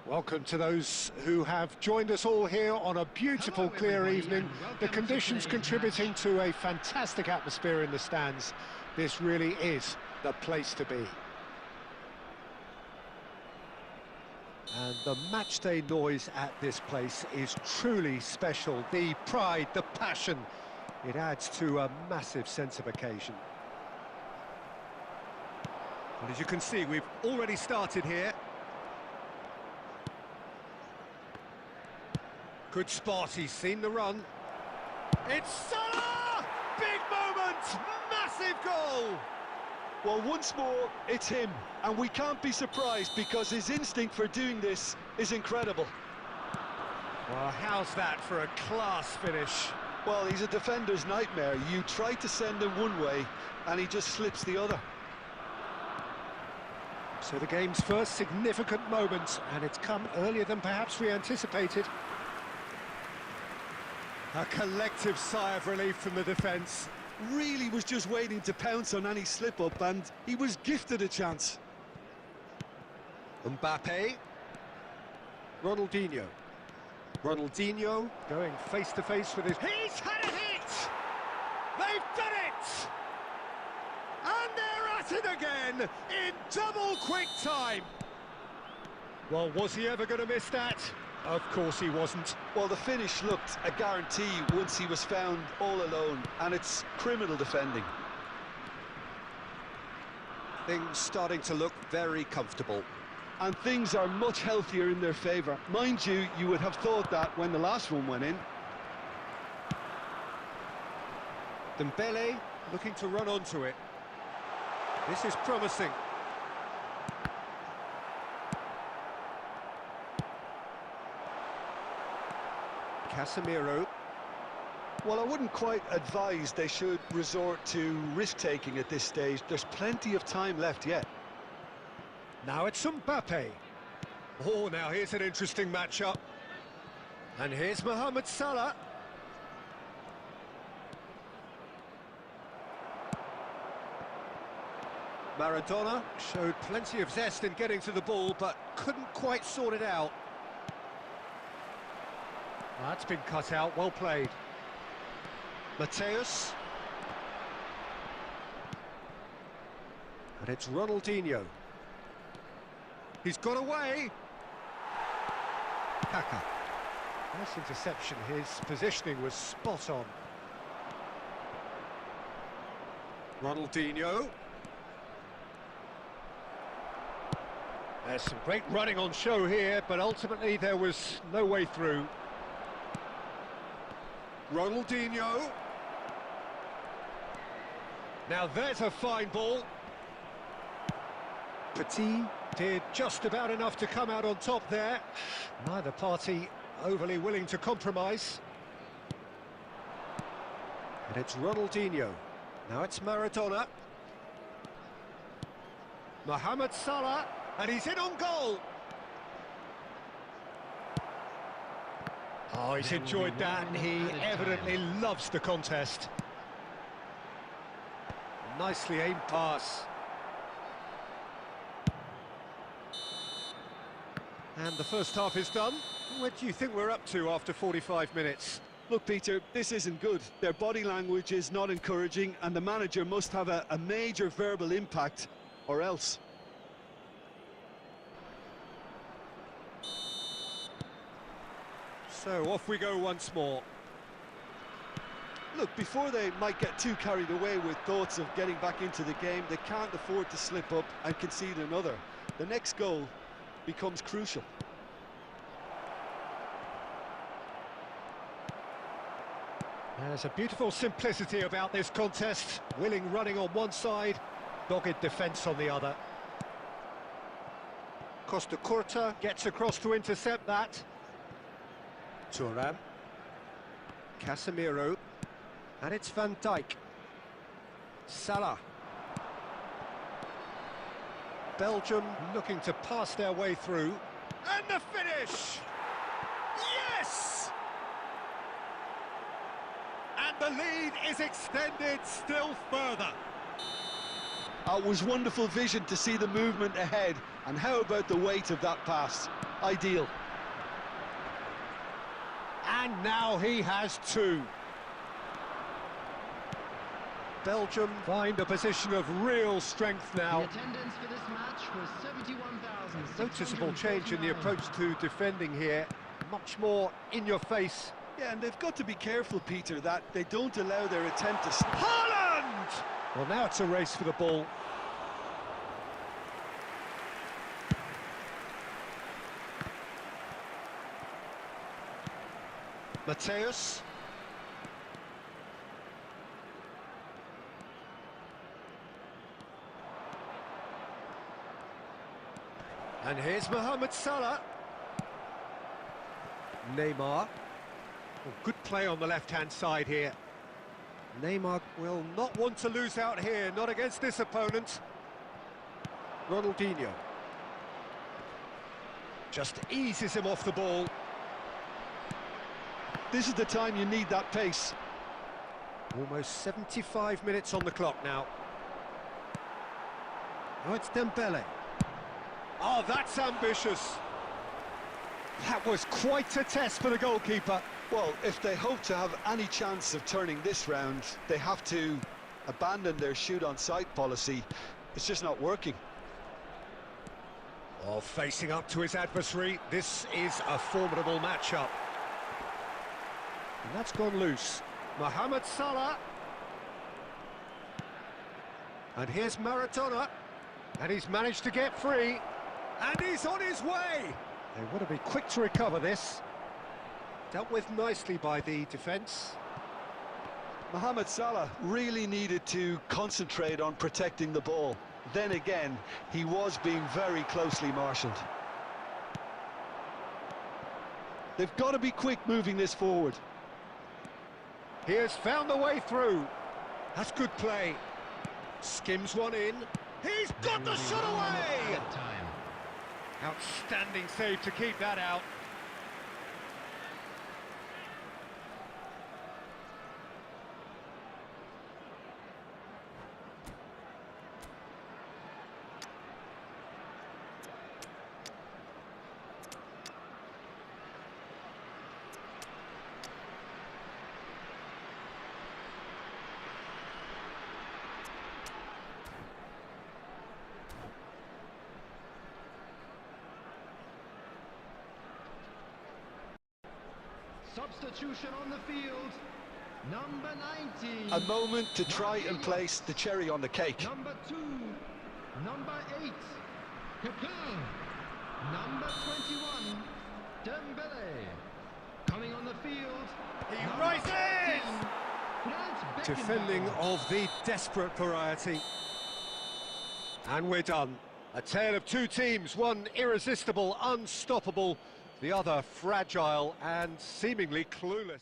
Welcome to those who have joined us all here on a beautiful, Hello, clear everybody, evening. and welcome The to conditions today's contributing match. to a fantastic atmosphere in the stands. This really is the place to be. And the matchday noise at this place is truly special. The pride, the passion, it adds to a massive sense of occasion. Well, as you can see, we've already started here. Good spot, he's seen the run. It's Salah! Big moment! Massive goal! Well, once more, it's him, and we can't be surprised because his instinct for doing this is incredible. Well, how's that for a class finish? Well, he's a defender's nightmare. You try to send him one way, and he just slips the other. So the game's first significant moment, and it's come earlier than perhaps we anticipated. A collective sigh of relief from the defence. Really was just waiting to pounce on any slip-up, and he was gifted a chance. Mbappe. Ronaldinho. Ronaldinho going face-to-face with his... He's had a hit! They've done it! And they're at it again, in double quick time! Well, was he ever going to miss that? Of course he wasn't. Well, the finish looked a guarantee once he was found all alone, and it's criminal defending. Things starting to look very comfortable. And things are much healthier in their favour. Mind you, you would have thought that when the last one went in. Dembele looking to run onto it. This is promising. Casemiro. Well, I wouldn't quite advise they should resort to risk-taking at this stage. There's plenty of time left yet. Now it's Mbappe. Oh, now here's an interesting matchup. And here's Mohamed Salah. Maradona showed plenty of zest in getting to the ball, but couldn't quite sort it out. That's been cut out, well played. Mateus. And it's Ronaldinho. He's got away. Kaka. Nice interception, his positioning was spot on. Ronaldinho. There's some great running on show here, but ultimately there was no way through. Ronaldinho. Now there's a fine ball. Petit did just about enough to come out on top there. Neither party overly willing to compromise. And it's Ronaldinho. Now it's Maradona. Mohamed Salah, and he's in on goal. Oh, he's enjoyed that, and he evidently loves the contest. Nicely aimed pass. And the first half is done. What do you think we're up to after 45 minutes? Look, Peter, this isn't good. Their body language is not encouraging, and the manager must have a major verbal impact, or else. So off we go once more. Look, before they might get too carried away with thoughts of getting back into the game, they can't afford to slip up and concede another. The next goal becomes crucial. There's a beautiful simplicity about this contest. Willing running on one side, dogged defence on the other. Costa Curta gets across to intercept that. Thuram. Casemiro. And it's Van Dijk. Salah. Belgium looking to pass their way through. And the finish! Yes! And the lead is extended still further. It was wonderful vision to see the movement ahead, and how about the weight of that pass? Ideal. And now he has two. Belgium find a position of real strength The now. attendance for this match was 71,649. Noticeable change in the approach to defending here. Much more in your face. Yeah, and they've got to be careful, Peter, that they don't allow their attempt to... Haaland! Well, now it's a race for the ball. Mateus. And here's Mohamed Salah. Neymar. Well, good play on the left-hand side here. Neymar will not want to lose out here, not against this opponent. Ronaldinho. Just eases him off the ball. This is the time you need that pace. Almost 75 minutes on the clock now. Now it's Dembele. Oh, that's ambitious. That was quite a test for the goalkeeper. Well, if they hope to have any chance of turning this round, they have to abandon their shoot-on-sight policy. It's just not working. Oh, facing up to his adversary, this is a formidable matchup. And that's gone loose. Mohamed Salah. And here's Maradona. And he's managed to get free. And he's on his way. They want to be quick to recover this. Dealt with nicely by the defence. Mohamed Salah really needed to concentrate on protecting the ball. Then again, he was being very closely marshalled. They've got to be quick moving this forward. He has found the way through. That's good play. Skims one in. He's got the shot away! Time. Outstanding save to keep that out. Substitution on the field. Number 90. A moment to try and place the cherry on the cake. Number 2. Number 8. Pepin. Number 21. Dembele. Coming on the field. He number rises! 15, Franz Defending Beckenbauer. of the desperate variety. And we're done. A tale of two teams, one irresistible, unstoppable, the other fragile and seemingly clueless.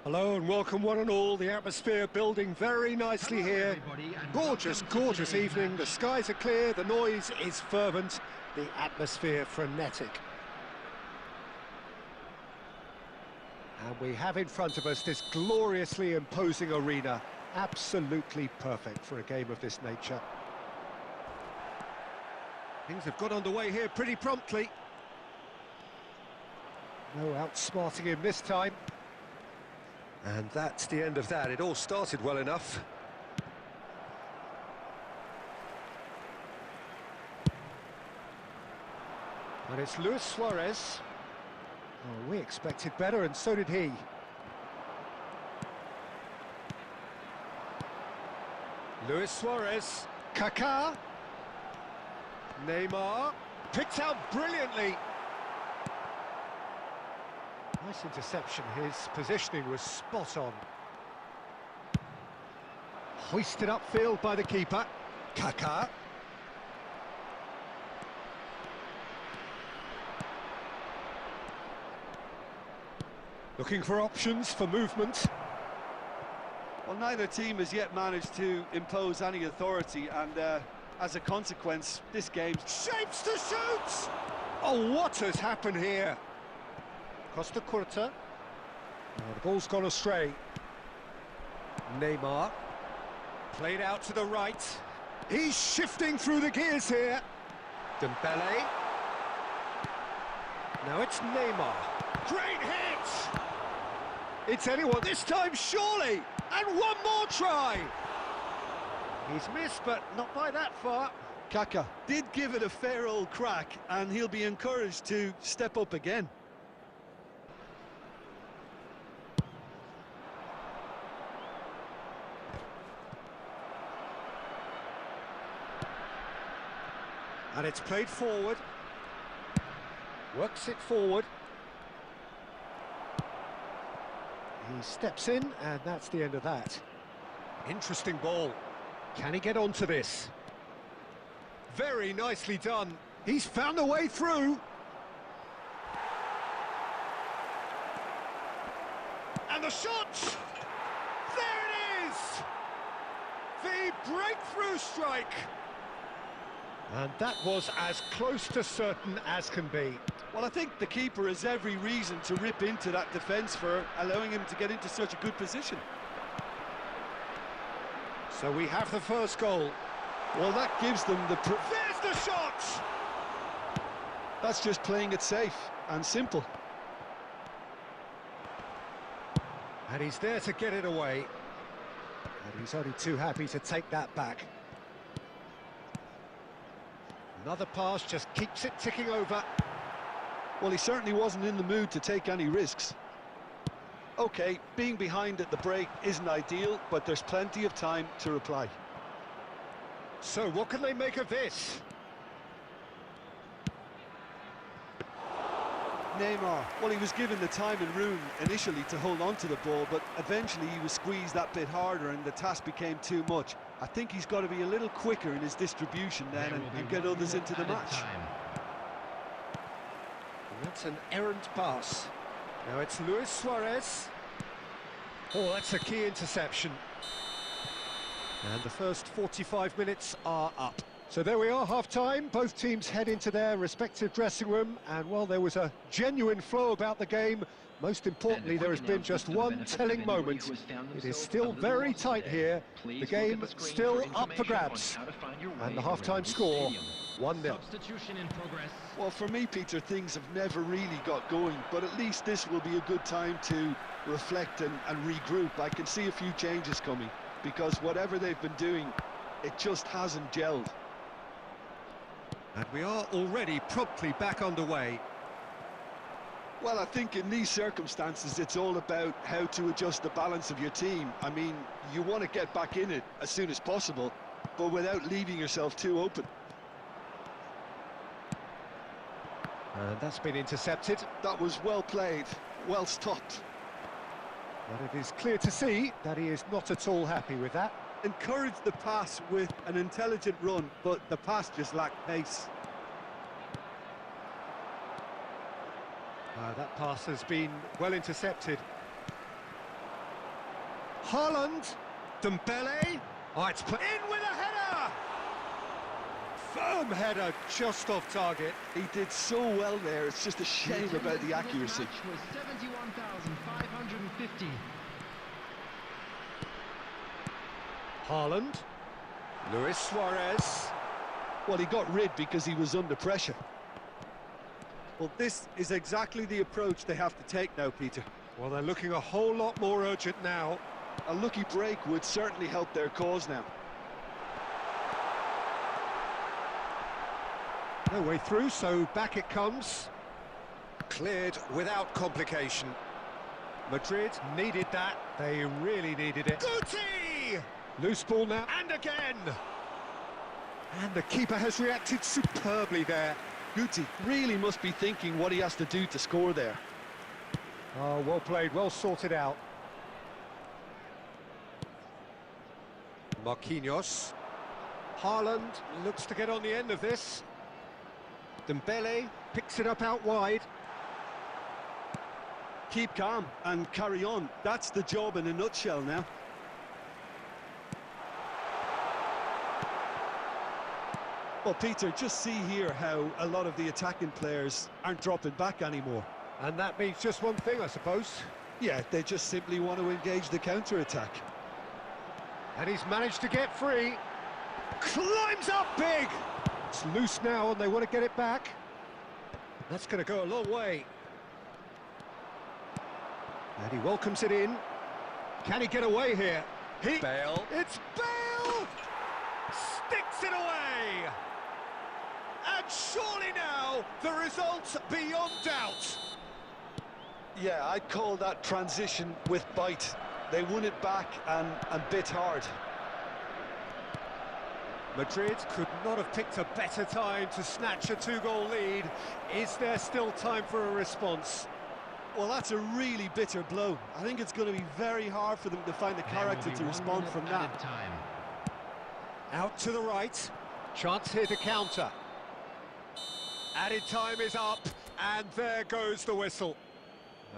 Hello and welcome one and all. The atmosphere building very nicely Hello, here. everybody, and Gorgeous, welcome to gorgeous today's evening. match. The skies are clear, the noise is fervent, the atmosphere frenetic. And we have in front of us this gloriously imposing arena. Absolutely perfect for a game of this nature. Things have got underway here pretty promptly. No outsmarting him this time. And that's the end of that. It all started well enough. And it's Luis Suarez. Oh, we expected better, and so did he. Luis Suarez. Kaká. Neymar. Picked out brilliantly. Nice interception. His positioning was spot on. Hoisted upfield by the keeper. Kaká. Looking for options for movement. Well, neither team has yet managed to impose any authority, and as a consequence, this game... Shapes to shoot! Oh, what has happened here? Costa Curta. Oh, the ball's gone astray. Neymar. Played out to the right. He's shifting through the gears here. Dembele. Now it's Neymar. Great hit! It's anyone this time, surely! And one more try! He's missed, but not by that far. Kaká did give it a fair old crack, and he'll be encouraged to step up again. And it's played forward. Works it forward. He steps in, and that's the end of that. Interesting ball. Can he get onto this? Very nicely done. He's found a way through. And the shot! There it is! The breakthrough strike! And that was as close to certain as can be. Well, I think the keeper has every reason to rip into that defence for allowing him to get into such a good position. So we have the first goal. Well, that gives them the... There's the shot! That's just playing it safe and simple. And he's there to get it away. And he's only too happy to take that back. Another pass just keeps it ticking over. Well, he certainly wasn't in the mood to take any risks. OK, being behind at the break isn't ideal, but there's plenty of time to reply. So what can they make of this? Neymar, well, he was given the time and room initially to hold on to the ball, but eventually he was squeezed that bit harder and the task became too much. I think he's got to be a little quicker in his distribution then and get others into the match. And that's an errant pass. Now it's Luis Suarez. Oh, that's a key interception. And the first 45 minutes are up. So there we are, half-time. Both teams head into their respective dressing room, and while there was a genuine flow about the game, most importantly, there has been just one telling moment. It is still very tight here. The game still up for grabs. And the half-time score, 1-0. Substitution in progress. Well, for me, Peter, things have never really got going, but at least this will be a good time to reflect and regroup. I can see a few changes coming, because whatever they've been doing, it just hasn't gelled. And we are already promptly back underway. Well, I think in these circumstances, it's all about how to adjust the balance of your team. I mean, you want to get back in it as soon as possible, but without leaving yourself too open. And that's been intercepted. That was well played, well stopped. But it is clear to see that he is not at all happy with that. Encourage the pass with an intelligent run, but the pass just lacked pace. That pass has been well intercepted. Haaland, Dembele. Oh, it's put in with a header! Firm header, just off target. He did so well there, it's just a shame about the accuracy. Was 71,550. Haaland, Luis Suarez. Well, he got rid because he was under pressure. Well, this is exactly the approach they have to take now, Peter. Well, they're looking a whole lot more urgent now. A lucky break would certainly help their cause now. No way through, so back it comes. Cleared without complication. Madrid needed that. They really needed it. Guti! Loose ball now, and again! And the keeper has reacted superbly there. Guti really must be thinking what he has to do to score there. Oh, well played, well sorted out. Marquinhos. Haaland looks to get on the end of this. Dembele picks it up out wide. Keep calm and carry on. That's the job in a nutshell now. Well, Peter, just see here how a lot of the attacking players aren't dropping back anymore. And that means just one thing, I suppose. Yeah, they just simply want to engage the counter-attack. And he's managed to get free. Climbs up big! It's loose now and they want to get it back. That's going to go a long way. And he welcomes it in. Can he get away here? Bale. It's Bale! Sticks it away! And surely now, the result's beyond doubt. Yeah, I'd call that transition with bite. They won it back and bit hard. Madrid could not have picked a better time to snatch a two-goal lead. Is there still time for a response? Well, that's a really bitter blow. I think it's going to be very hard for them to find the character to respond from that. Time. Out to the right. Chance here to counter. Added time is up, and there goes the whistle.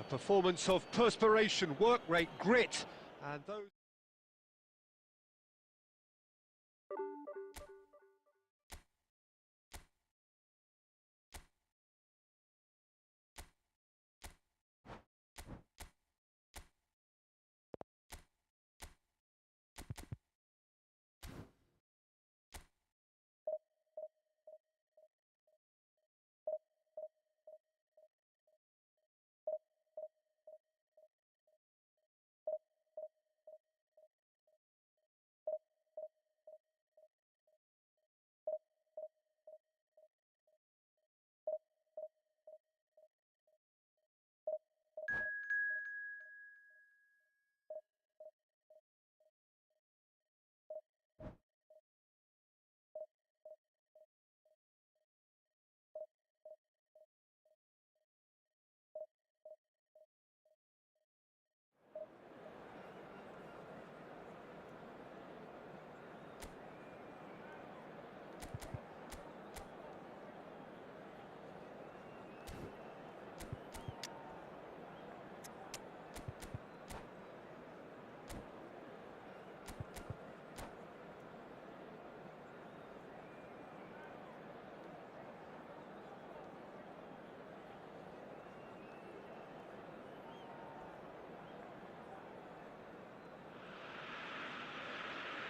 A performance of perspiration, work rate, grit, and those...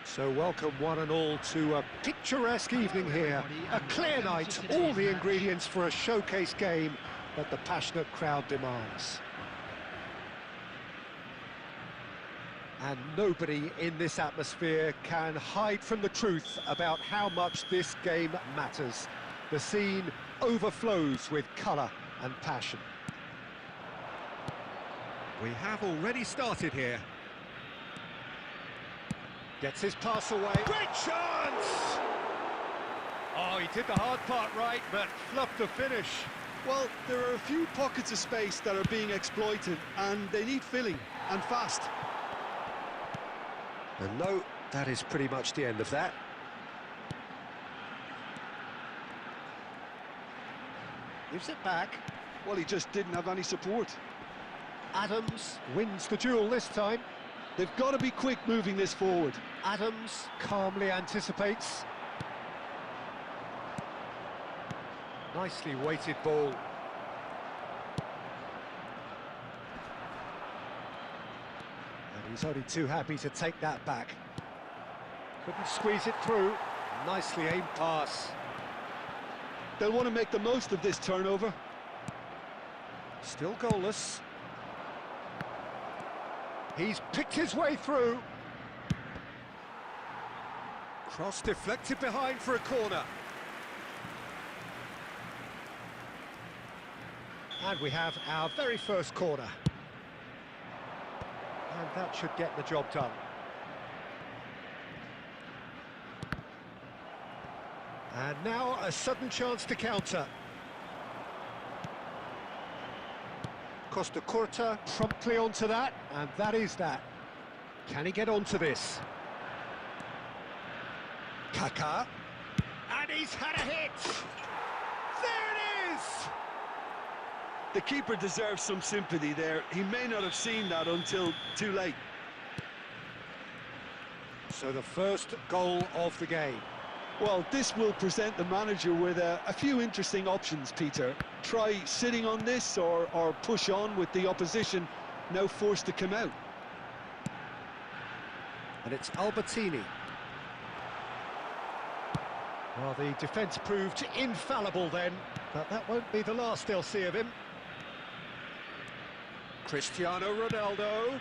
So welcome one and all to a picturesque evening here. A clear night, all the ingredients for a showcase game that the passionate crowd demands. And nobody in this atmosphere can hide from the truth about how much this game matters. The scene overflows with colour and passion. We have already started here. Gets his pass away. Great chance! Oh, he did the hard part right, but fluffed the finish. Well, there are a few pockets of space that are being exploited, and they need filling, and fast. And no, that is pretty much the end of that. Gives it back. Well, he just didn't have any support. Adams wins the duel this time. They've got to be quick moving this forward. Adams calmly anticipates. Nicely weighted ball. And he's only too happy to take that back. Couldn't squeeze it through. Nicely aimed pass. They'll want to make the most of this turnover. Still goalless. He's picked his way through. Cross deflected behind for a corner. And we have our very first corner. And that should get the job done. And now a sudden chance to counter. Costa Curta promptly onto that, and that is that. Can he get onto this? Kaká. And he's had a hit! There it is! The keeper deserves some sympathy there. He may not have seen that until too late. So the first goal of the game. Well, this will present the manager with a few interesting options, Peter. Try sitting on this or push on with the opposition now forced to come out. And it's Albertini. Well, the defence proved infallible then, but that won't be the last they'll see of him. Cristiano Ronaldo.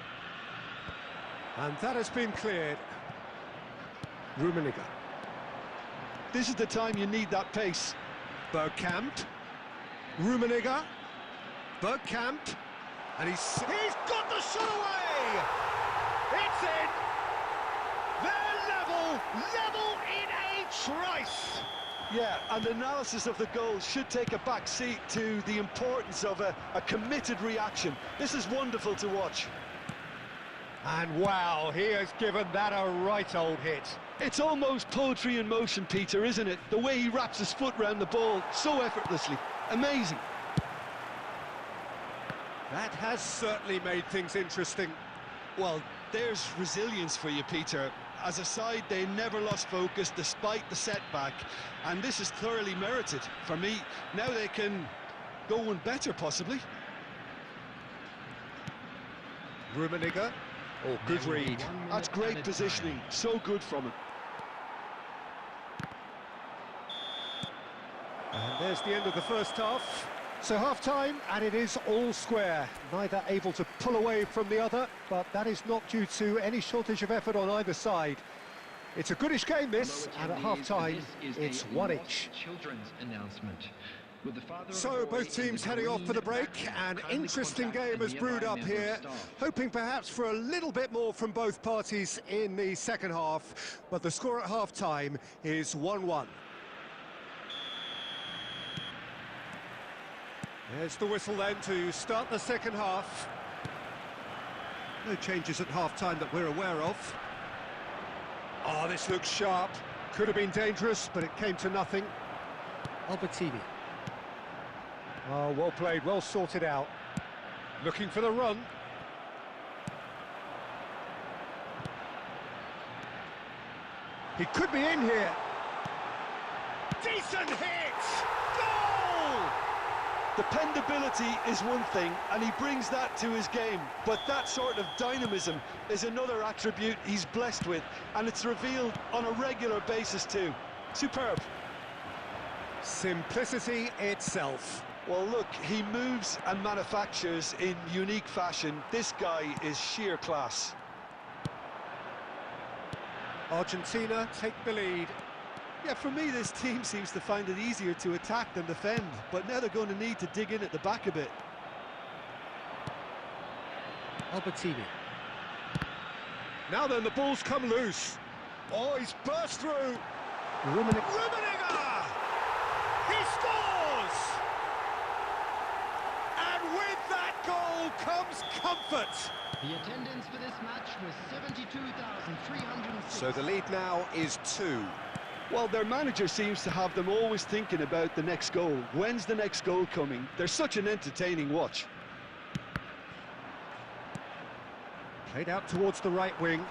And that has been cleared. Rummenigge. This is the time you need that pace. Bergkamp. Rummenigge. Bergkamp. And he's got the shot away! It's in! They're level in a trice! Yeah, and analysis of the goal should take a back seat to the importance of a committed reaction. This is wonderful to watch. And wow, he has given that a right old hit. It's almost poetry in motion, Peter, isn't it? The way he wraps his foot round the ball so effortlessly. Amazing. That has certainly made things interesting. Well, there's resilience for you, Peter. As a side, they never lost focus despite the setback, and this is thoroughly merited. For me, now they can go one better, possibly. Rummenigge. Oh, good read. That's great positioning. So good from him. And there's the end of the first half. So half-time, and it is all square. Neither able to pull away from the other, but that is not due to any shortage of effort on either side. It's a goodish game, this, and at half-time, it's one each. Children's announcement. With the father of So a boy both teams in the heading off for the green break. background, An kindly interesting contact game the has brewed nearby up member here, staff. hoping perhaps for a little bit more from both parties in the second half, but the score at half-time is 1-1. There's the whistle then to start the second half. No changes at half-time that we're aware of. Oh, this looks sharp. Could have been dangerous, but it came to nothing. Albertini. Oh, well played, well sorted out. Looking for the run. He could be in here. Decent hit! Goal! Dependability is one thing, and he brings that to his game, but that sort of dynamism is another attribute he's blessed with, and it's revealed on a regular basis too. Superb. Simplicity itself. Well, look, he moves and manufactures in unique fashion. This guy is sheer class. Argentina take the lead. Yeah, for me, this team seems to find it easier to attack than defend, but now they're going to need to dig in at the back a bit. Albertini. Now then, the ball's come loose. Oh, he's burst through. Rummenigge! He scores! And with that goal comes comfort. The attendance for this match was 72,306. So the lead now is 2. Well, their manager seems to have them always thinking about the next goal. When's the next goal coming? They're such an entertaining watch. Played out towards the right wing.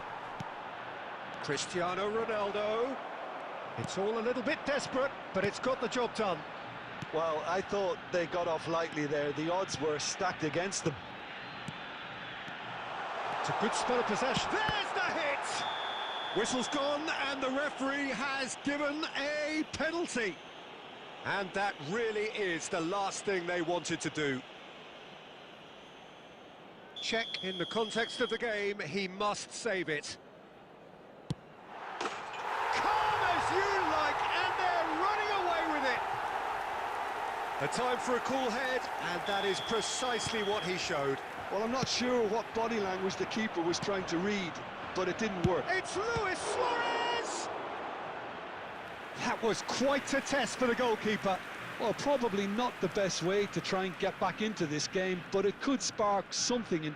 Cristiano Ronaldo. It's all a little bit desperate, but it's got the job done. Well, I thought they got off lightly there. The odds were stacked against them. It's a good spell of possession. There's the hit! Whistle's gone, and the referee has given a penalty. And that really is the last thing they wanted to do. Check in the context of the game, he must save it. Calm as you like, and they're running away with it. A time for a cool head, and that is precisely what he showed. Well, I'm not sure what body language the keeper was trying to read, but it didn't work. It's Luis Suarez! That was quite a test for the goalkeeper. Well, probably not the best way to try and get back into this game, but it could spark something in